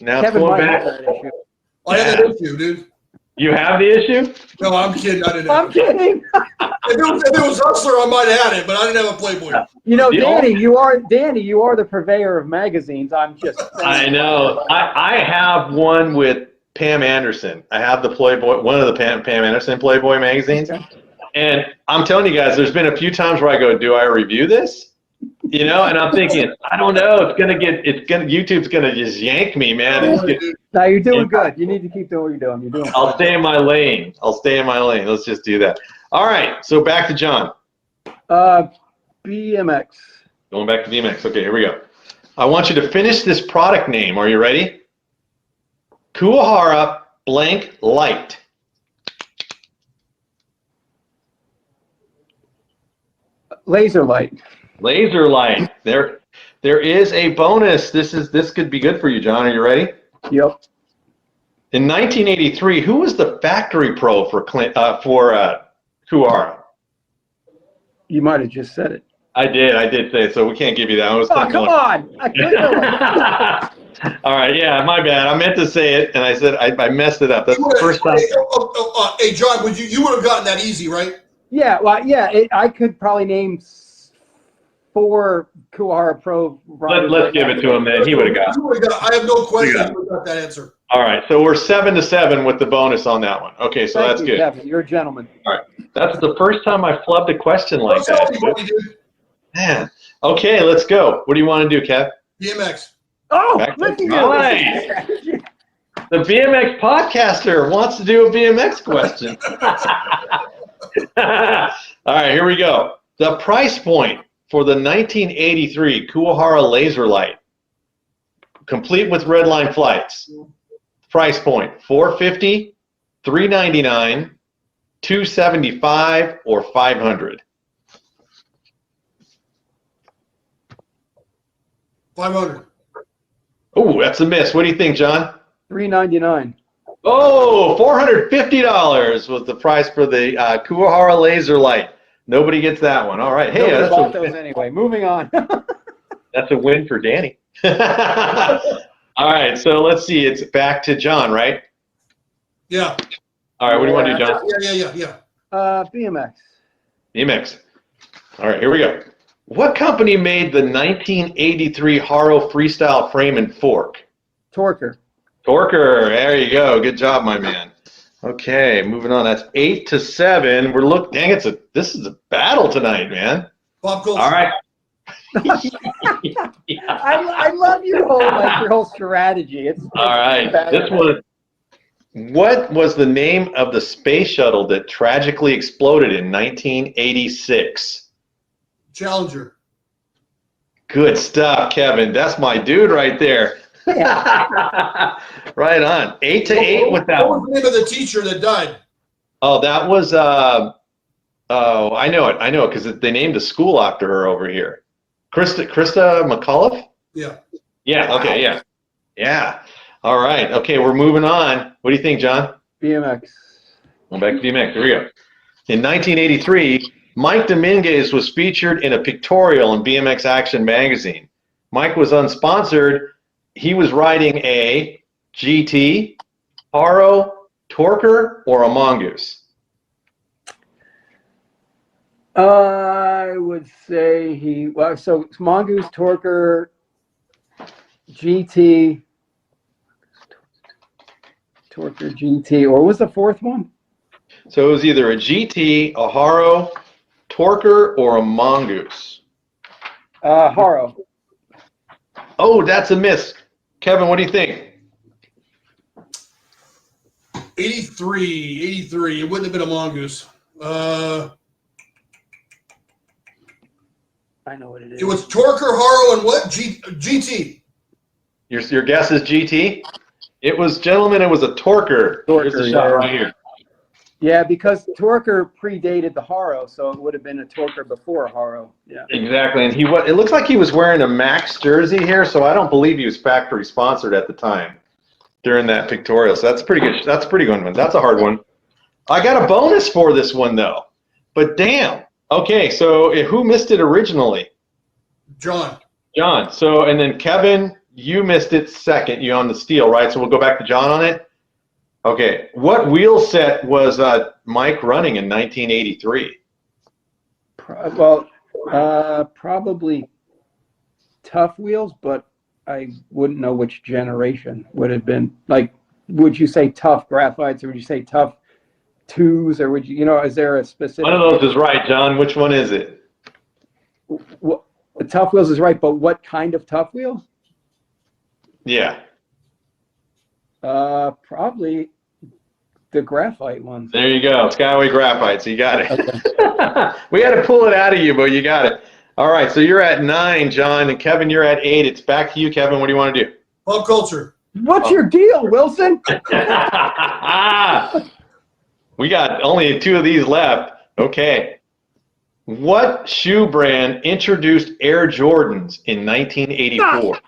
Now Kevin it's going back. I had that issue, dude. You have the issue? No, I'm kidding. I didn't. I'm kidding. If it was Hustler, I might have had it, but I didn't have a Playboy. You know, Danny, you are the purveyor of magazines. I'm just saying. I know. I have one with Pam Anderson. I have the Playboy, one of the Pam Anderson Playboy magazines. Okay. And I'm telling you guys, there's been a few times where I go, do I review this? You know, and I'm thinking, I don't know. YouTube's gonna just yank me, man. No, you're doing good. You need to keep doing what you're doing. You're doing. I'll stay in my lane. Let's just do that. All right. So back to John. BMX. Going back to BMX. Okay, here we go. I want you to finish this product name. Are you ready? Kuwahara blank light. Laser light. Laser light. There is a bonus. This could be good for you, John. Are you ready? Yep. In 1983, who was the factory pro for Kuwahara? You might have just said it. I did say it, so we can't give you that. Come on! I couldn't. All right, yeah, my bad. I meant to say it, and I said I messed it up. That's the first time. Hey, John, you would have gotten that easy, right? Yeah, well, yeah. I could probably name 4 Kuwahara Pro riders. Let's give it to him then. He would have got it. I have no question. He would have got that answer. All right, so we're 7-7 with the bonus on that one. Okay, so that's good. Kevin. You're a gentleman. All right, that's the first time I flubbed a question like that. Man. Okay, let's go. What do you want to do, Kev? BMX. Oh, look at nice. The BMX podcaster wants to do a BMX question. All right, here we go. The price point for the 1983 Kuwahara Laser Light, complete with red line flights. Price point: $450, $399, $275, or $500. $500. Oh, that's a miss. What do you think, John? $399. Oh, $450 was the price for the Kuwahara Laser Light. Nobody gets that one. All right. Hey, that's bought those anyway. Moving on. That's a win for Danny. All right. So let's see. It's back to John, right? Yeah. All right. What do you want to do, John? Yeah. BMX. BMX. All right. Here we go. What company made the 1983 Haro Freestyle Frame and Fork? Torker. Torker. There you go. Good job, my man. Okay, moving on. That's 8-7. This is a battle tonight, man. Pop culture. All right. I love your whole strategy. It's All right. better. What was the name of the space shuttle that tragically exploded in 1986? Challenger. Good stuff, Kevin. That's my dude right there. Yeah. Right on. 8-8 with that What one. was the name of the teacher that died? Oh, that was I know it because they named a school after her over here. Krista McAuliffe? Yeah. Yeah, okay, yeah. All right. Okay, we're moving on. What do you think, John? BMX. Going back to BMX. Here we go. In 1983, Mike Dominguez was featured in a pictorial in BMX Action magazine. Mike was unsponsored. He was riding a GT, Haro, Torker, or a Mongoose. I would say so it's Mongoose, Torker, GT, or what was the fourth one? So it was either a GT, a Haro, Torker, or a Mongoose. Haro. Oh, that's a miss. Kevin, what do you think? 83. It wouldn't have been a Mongoose. I know what it is. It was Torker, Haro, and what? GT. Your guess is GT? It was a Torker. Here's the shot right here. Yeah, because Torker predated the Haro, so it would have been a Torker before a Haro. Yeah. Exactly, and it looks like he was wearing a Max jersey here, so I don't believe he was factory sponsored at the time during that pictorial. So that's pretty good. That's a pretty good one. That's a hard one. I got a bonus for this one though, but damn. Okay, so who missed it originally? John. So and then Kevin, you missed it second. You on the steal, right? So we'll go back to John on it. Okay, what wheel set was Mike running in 1983? Probably Tough Wheels, but I wouldn't know which generation would have been. Like, would you say Tough Graphites, or would you say Tough Twos, or would you, is there a specific? One of those is right, John. Which one is it? What, the Tough Wheels is right, but what kind of Tough Wheels? Yeah. Probably the graphite ones. There you go, Skyway Graphite. So you got it. Okay. We had to pull it out of you, but you got it. All right, so you're at 9, John, and Kevin, you're at 8. It's back to you, Kevin. What do you want to do? Pop culture. What's your deal, Wilson? We got only 2 of these left. Okay. What shoe brand introduced Air Jordans in 1984?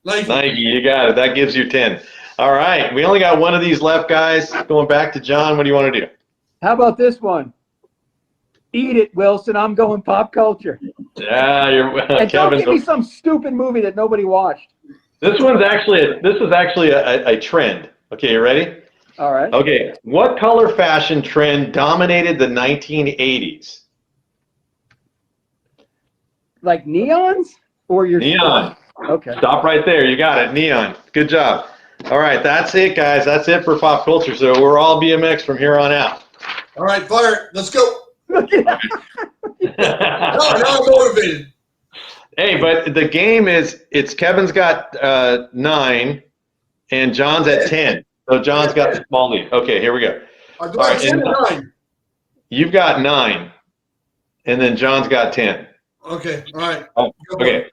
Nike, you got it. That gives you 10. All right, we only got one of these left, guys. Going back to John, what do you want to do? How about this one? Eat it, Wilson. I'm going pop culture. Yeah, and don't give me some stupid movie that nobody watched. This is actually a trend. Okay, you ready? All right. Okay, what color fashion trend dominated the 1980s? Like neons or your Neon. Okay. Stop right there. You got it. Neon. Good job. All right, that's it, guys. That's it for pop culture. So we're all BMX from here on out. All right, fire. Let's go. Now I'm motivated. Hey, but the game it's Kevin's got 9 and John's at 10. So John's got a small lead. Okay, here we go. All right, 10 and 9. You've got 9, and then John's got 10. Okay, all right. Okay.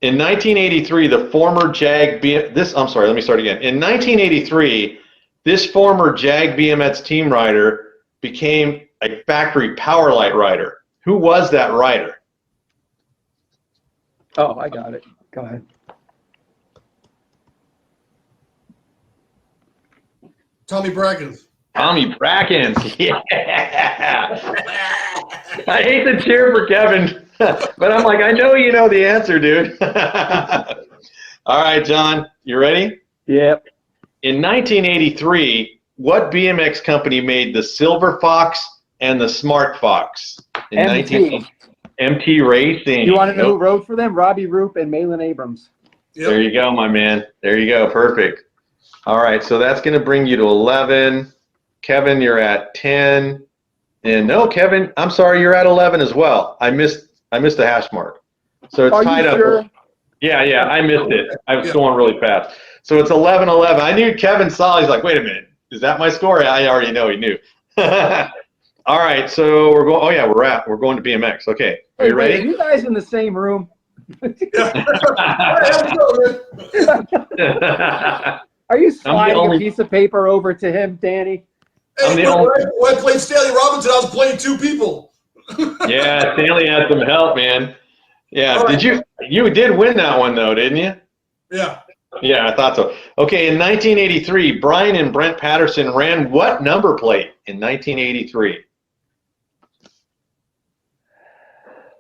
In 1983, the former Jag let me start again. In 1983, this former Jag BMX team rider became a factory Powerlight rider. Who was that rider? Oh, I got it. Go ahead. Tommy Brackens. Tommy Brackens. Yeah. I hate to cheer for Kevin, but I'm like, I know you know the answer, dude. All right, John, you ready? Yep. In 1983, what BMX company made the Silver Fox and the Smart Fox? MT. MT Racing. You want to know who rode for them? Robbie Roop and Malin Abrams. Yep. There you go, my man. There you go. Perfect. All right, so that's going to bring you to 11. Kevin, you're at 10. And no, Kevin, I'm sorry, you're at 11 as well. I missed the hash mark. So it's tied up. Sure? Yeah, I missed it. I was going really fast. So it's 11-11. I knew Kevin saw. He's like, wait a minute. Is that my score? I already know he knew. All right, so we're going. Oh yeah, we're going to BMX. Okay, are you ready? Are you guys in the same room? Are you sliding a piece of paper over to him, Danny? Hey, when I played Stanley Robinson, I was playing two people. Yeah, Stanley had some help, man. Yeah, All right. did you did win that one though, didn't you? Yeah. Yeah, I thought so. Okay, in 1983, Brian and Brent Patterson ran what number plate in 1983?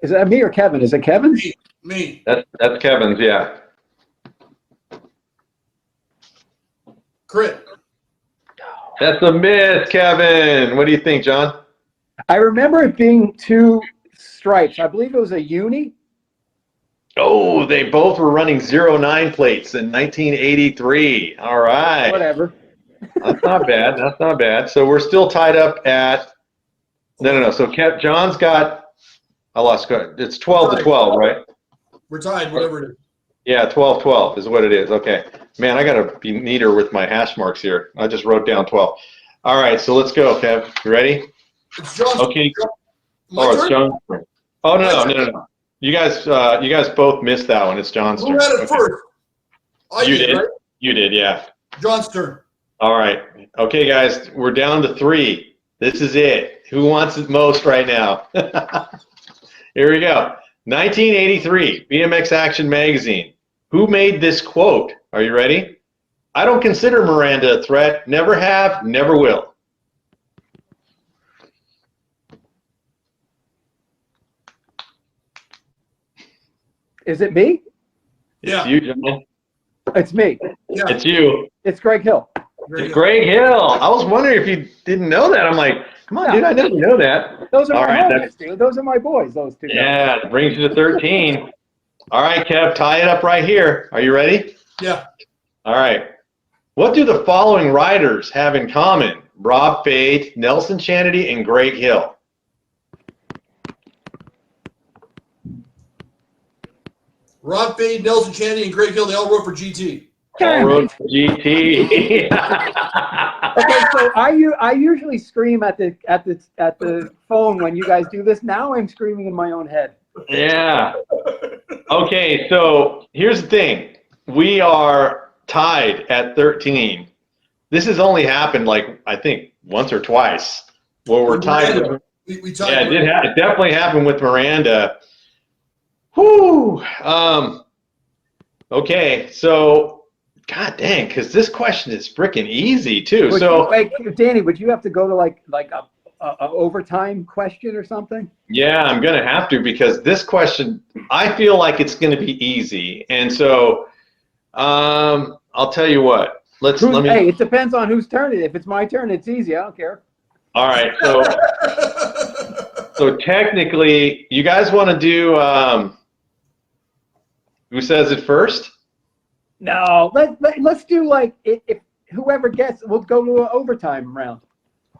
Is that me or Kevin? Is it Kevin? Me. That's Kevin's, yeah. Crit. That's a miss, Kevin. What do you think, John? I remember it being 2 stripes. I believe it was a uni. Oh, they both were running 09 plates in 1983. All right. Whatever. That's not bad. That's not bad. So we're still tied up at no. So John's got I lost. It's 12-12, right? We're tied, whatever it is. Yeah, 12-12 is what it is. Okay. Man, I gotta be neater with my hash marks here. I just wrote down 12. All right, so let's go, Kev. You ready? It's John's. Okay. My It's turn? John's turn. Oh no. You guys both missed that one. It's John's turn. Who had it first? You did. Right? You did, yeah. John's turn. All right. Okay, guys, we're down to 3. This is it. Who wants it most right now? Here we go. 1983, BMX Action Magazine. Who made this quote? Are you ready? I don't consider Miranda a threat. Never have, never will. Is it me? It's you, John. It's me. Yeah. It's you. It's Greg Hill. It's Greg Hill. I was wondering if you didn't know that. I'm like, come on, dude, I didn't know that. Those are All my right, homies, dude. Those are my boys, those two guys. Yeah, it brings you to 13. All right, Kev, tie it up right here. Are you ready? Yeah. All right. What do the following riders have in common? Rob Fade, Nelson Chanity, and Greg Hill. Rob Fade, Nelson Channing, and Greg Hill, they all rode for GT. All rode for GT. Okay, so I usually scream at the phone when you guys do this. Now I'm screaming in my own head. Yeah. Okay, so here's the thing. We are tied at 13. This has only happened, like, I think once or twice where we're tied. We tied. Yeah, it definitely happened with Miranda. Whew. Okay, so, god dang, because this question is freaking easy, too. Danny, would you have to go to like a overtime question or something? Yeah, I'm going to have to, because this question, I feel like it's going to be easy. And so, I'll tell you what. Hey, it depends on whose turn it is. If it's my turn, it's easy. I don't care. All right, so technically, you guys want to do, who says it first? No, let's do like, if whoever gets, we'll go to an overtime round.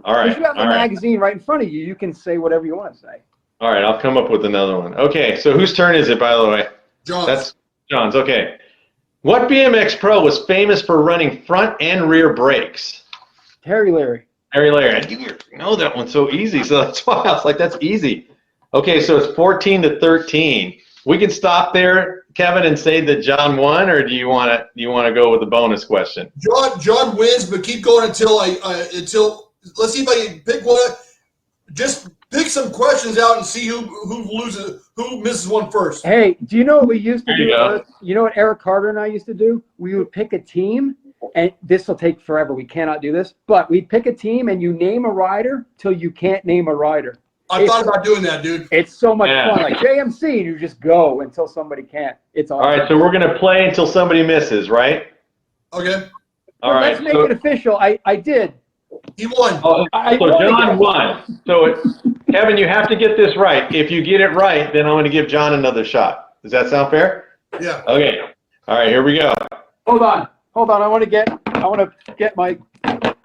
All right. If you have the magazine right in front of you, you can say whatever you want to say. All right, I'll come up with another one. Okay, so whose turn is it, by the way? John's. That's John's, okay. What BMX pro was famous for running front and rear brakes? Terry Larry. Terry Larry. I didn't know that one so easy, so that's why I was like, that's easy. Okay, so it's 14-13. We can stop there, Kevin, and say that John won, or do you want to go with the bonus question? John wins, but keep going until let's see if I can pick one. Just pick some questions out and see who misses one first. Hey, do you know what we used to There you do? go. You know what Eric Carter and I used to do? We would pick a team, and this will take forever. We cannot do this, but we'd pick a team, and you name a rider till you can't name a rider. I thought about doing that, dude. It's so much fun. Like JMC, and you just go until somebody can't. It's awesome. All right, so we're going to play until somebody misses, right? Okay. All right. Let's make it official. I did. He won. So John won. So Kevin, you have to get this right. If you get it right, then I'm going to give John another shot. Does that sound fair? Yeah. Okay. All right, here we go. Hold on. I want to get my,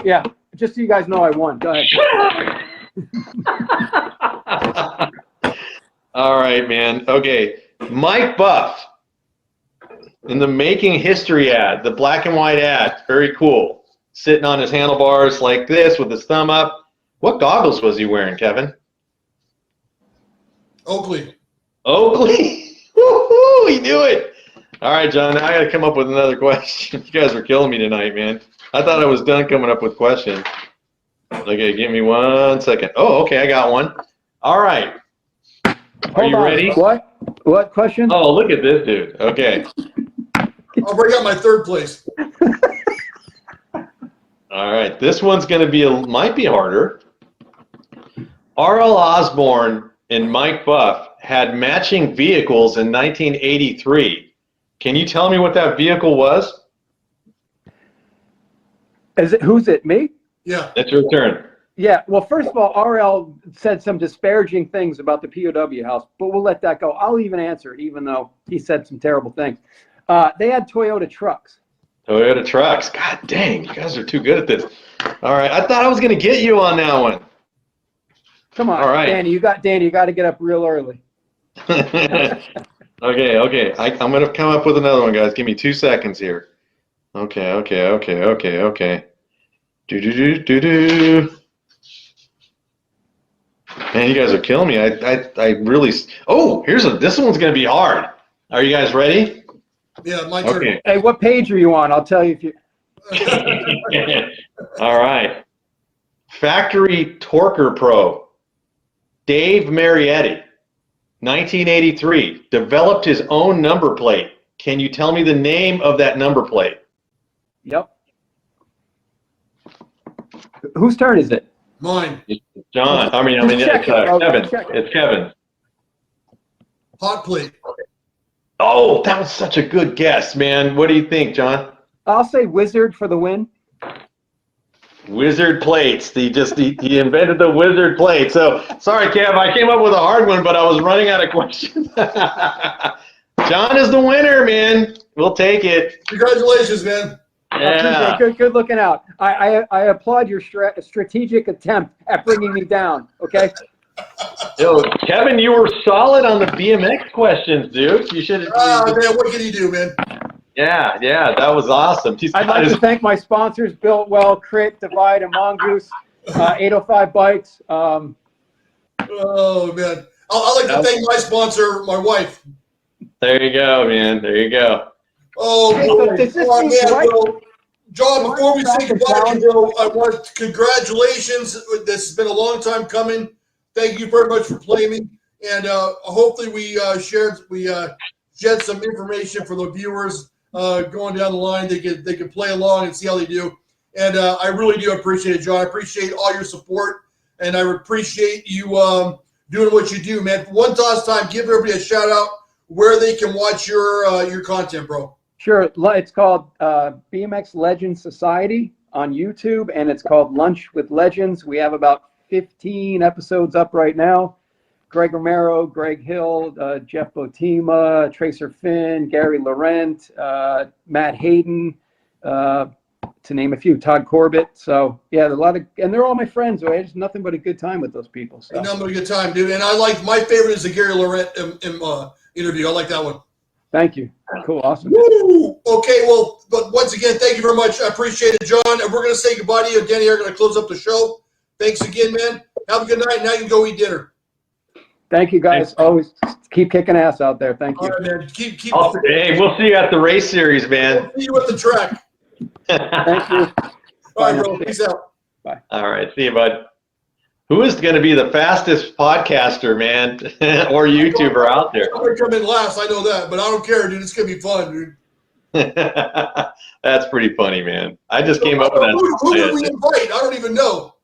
yeah, just so you guys know I won. Go ahead. All right, man. Okay. Mike Buff in the Making History ad, the black and white ad. Very cool. Sitting on his handlebars like this with his thumb up. What goggles was he wearing, Kevin? Oakley. Oakley? Woo-hoo, he knew it. All right, John, I got to come up with another question. You guys are killing me tonight, man. I thought I was done coming up with questions. Okay, give me 1 second. Oh, okay, I got one. All right. Are you ready? What question? Oh, look at this dude. Okay. I'll bring out my third place. All right. This one's going to be might be harder. R.L. Osborne and Mike Buff had matching vehicles in 1983. Can you tell me what that vehicle was? Who's it? Me? Yeah. That's your turn. Yeah. Well, first of all, RL said some disparaging things about the POW house, but we'll let that go. I'll even answer it, even though he said some terrible things. They had Toyota trucks. Toyota trucks. God dang, you guys are too good at this. All right. I thought I was going to get you on that one. Come on, all right. Danny. You got to get up real early. Okay. I'm going to come up with another one, guys. Give me 2 seconds here. Okay. Do. Man, you guys are killing me. I really. Oh, this one's going to be hard. Are you guys ready? Yeah, my turn. Okay. Hey, what page are you on? I'll tell you if you. All right. Factory Torquer Pro. Dave Marietti, 1983, developed his own number plate. Can you tell me the name of that number plate? Yep. Whose turn is it? Mine. John. I mean, it's Kevin. It's Kevin. Hot plate. Oh, that was such a good guess, man. What do you think, John? I'll say Wizard for the win. Wizard plates. He invented the wizard plate. So sorry, Kev, I came up with a hard one, but I was running out of questions. John is the winner, man. We'll take it. Congratulations, man. Yeah. Good looking out. I applaud your strategic attempt at bringing me down. Okay. Yo, Kevin, you were solid on the BMX questions, dude. You should have. Man, what can you do, man? Yeah, that was awesome. I'd like to thank my sponsors, Built Well, Crit, Divide, and Mongoose, 805 Bikes. Oh, man. I'd like to thank my sponsor, my wife. There you go, man. There you go. Oh, man. Well, John, before we say goodbye, I want congratulations. This has been a long time coming. Thank you very much for playing me. And hopefully we shed some information for the viewers going down the line. They could play along and see how they do. And I really do appreciate it, John. I appreciate all your support, and I appreciate you doing what you do, man. One last time, give everybody a shout out where they can watch your content, bro. Sure. It's called BMX Legends Society on YouTube, and it's called Lunch with Legends. We have about 15 episodes up right now. Greg Romero, Greg Hill, Jeff Botima, Tracer Finn, Gary Laurent, Matt Hayden, to name a few, Todd Corbett. So yeah, and they're all my friends. So I had nothing but a good time with those people. So. Nothing but a good time, dude. And my favorite is the Gary Laurent interview. I like that one. Thank you. Cool. Awesome. Woo! Okay, well, but once again, thank you very much. I appreciate it, John. And we're going to say goodbye to you. Danny, you're going to close up the show. Thanks again, man. Have a good night. Now you can go eat dinner. Thank you, guys. Always keep kicking ass out there. Thank you. All right, man. Keep. Hey, we'll see you at the race series, man. We'll see you at the track. Thank you. All right, bro. Peace out. Bye. All right. See you, bud. Who is going to be the fastest podcaster, man, or YouTuber out there? I'm going to come in last. I know that, but I don't care, dude. It's going to be fun, dude. That's pretty funny, man. I just came up with that. Who did we invite? I don't even know.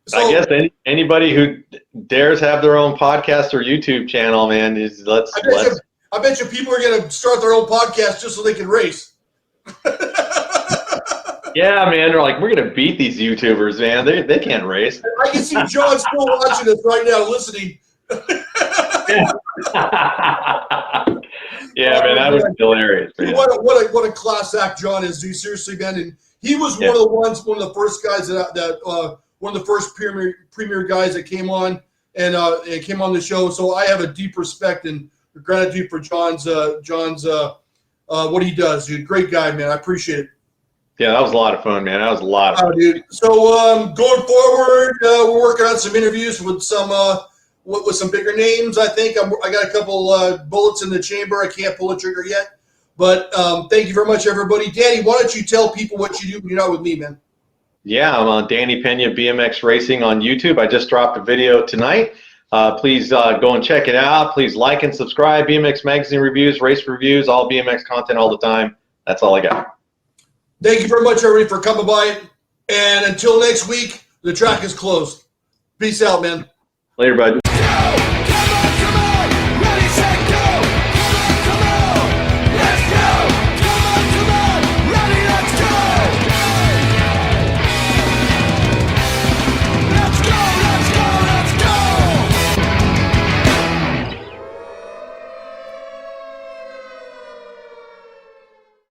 So, I guess anybody who dares have their own podcast or YouTube channel, man, I bet you people are going to start their own podcast just so they can race. Yeah, man. They're like, we're going to beat these YouTubers, man. They can't race. I can see John still watching us right now, listening. Yeah, man, that was hilarious. Dude, Man. what a class act John is, dude. Seriously, man. And he was one of the first guys one of the first premier guys that came on and came on the show. So I have a deep respect and gratitude for John's what he does, dude. Great guy, man. I appreciate it. Yeah, that was a lot of fun, man. That was a lot of fun. Dude. So going forward, we're working on some interviews with some bigger names. I think I got a couple bullets in the chamber. I can't pull a trigger yet. But thank you very much, everybody. Danny, why don't you tell people what you do when you're not with me, man? Yeah, I'm on Danny Pena BMX Racing on YouTube. I just dropped a video tonight. Please go and check it out. Please like and subscribe. BMX magazine reviews, race reviews, all BMX content all the time. That's all I got. Thank you very much, everybody, for coming by. And until next week, the track is closed. Peace out, man. Later, bud.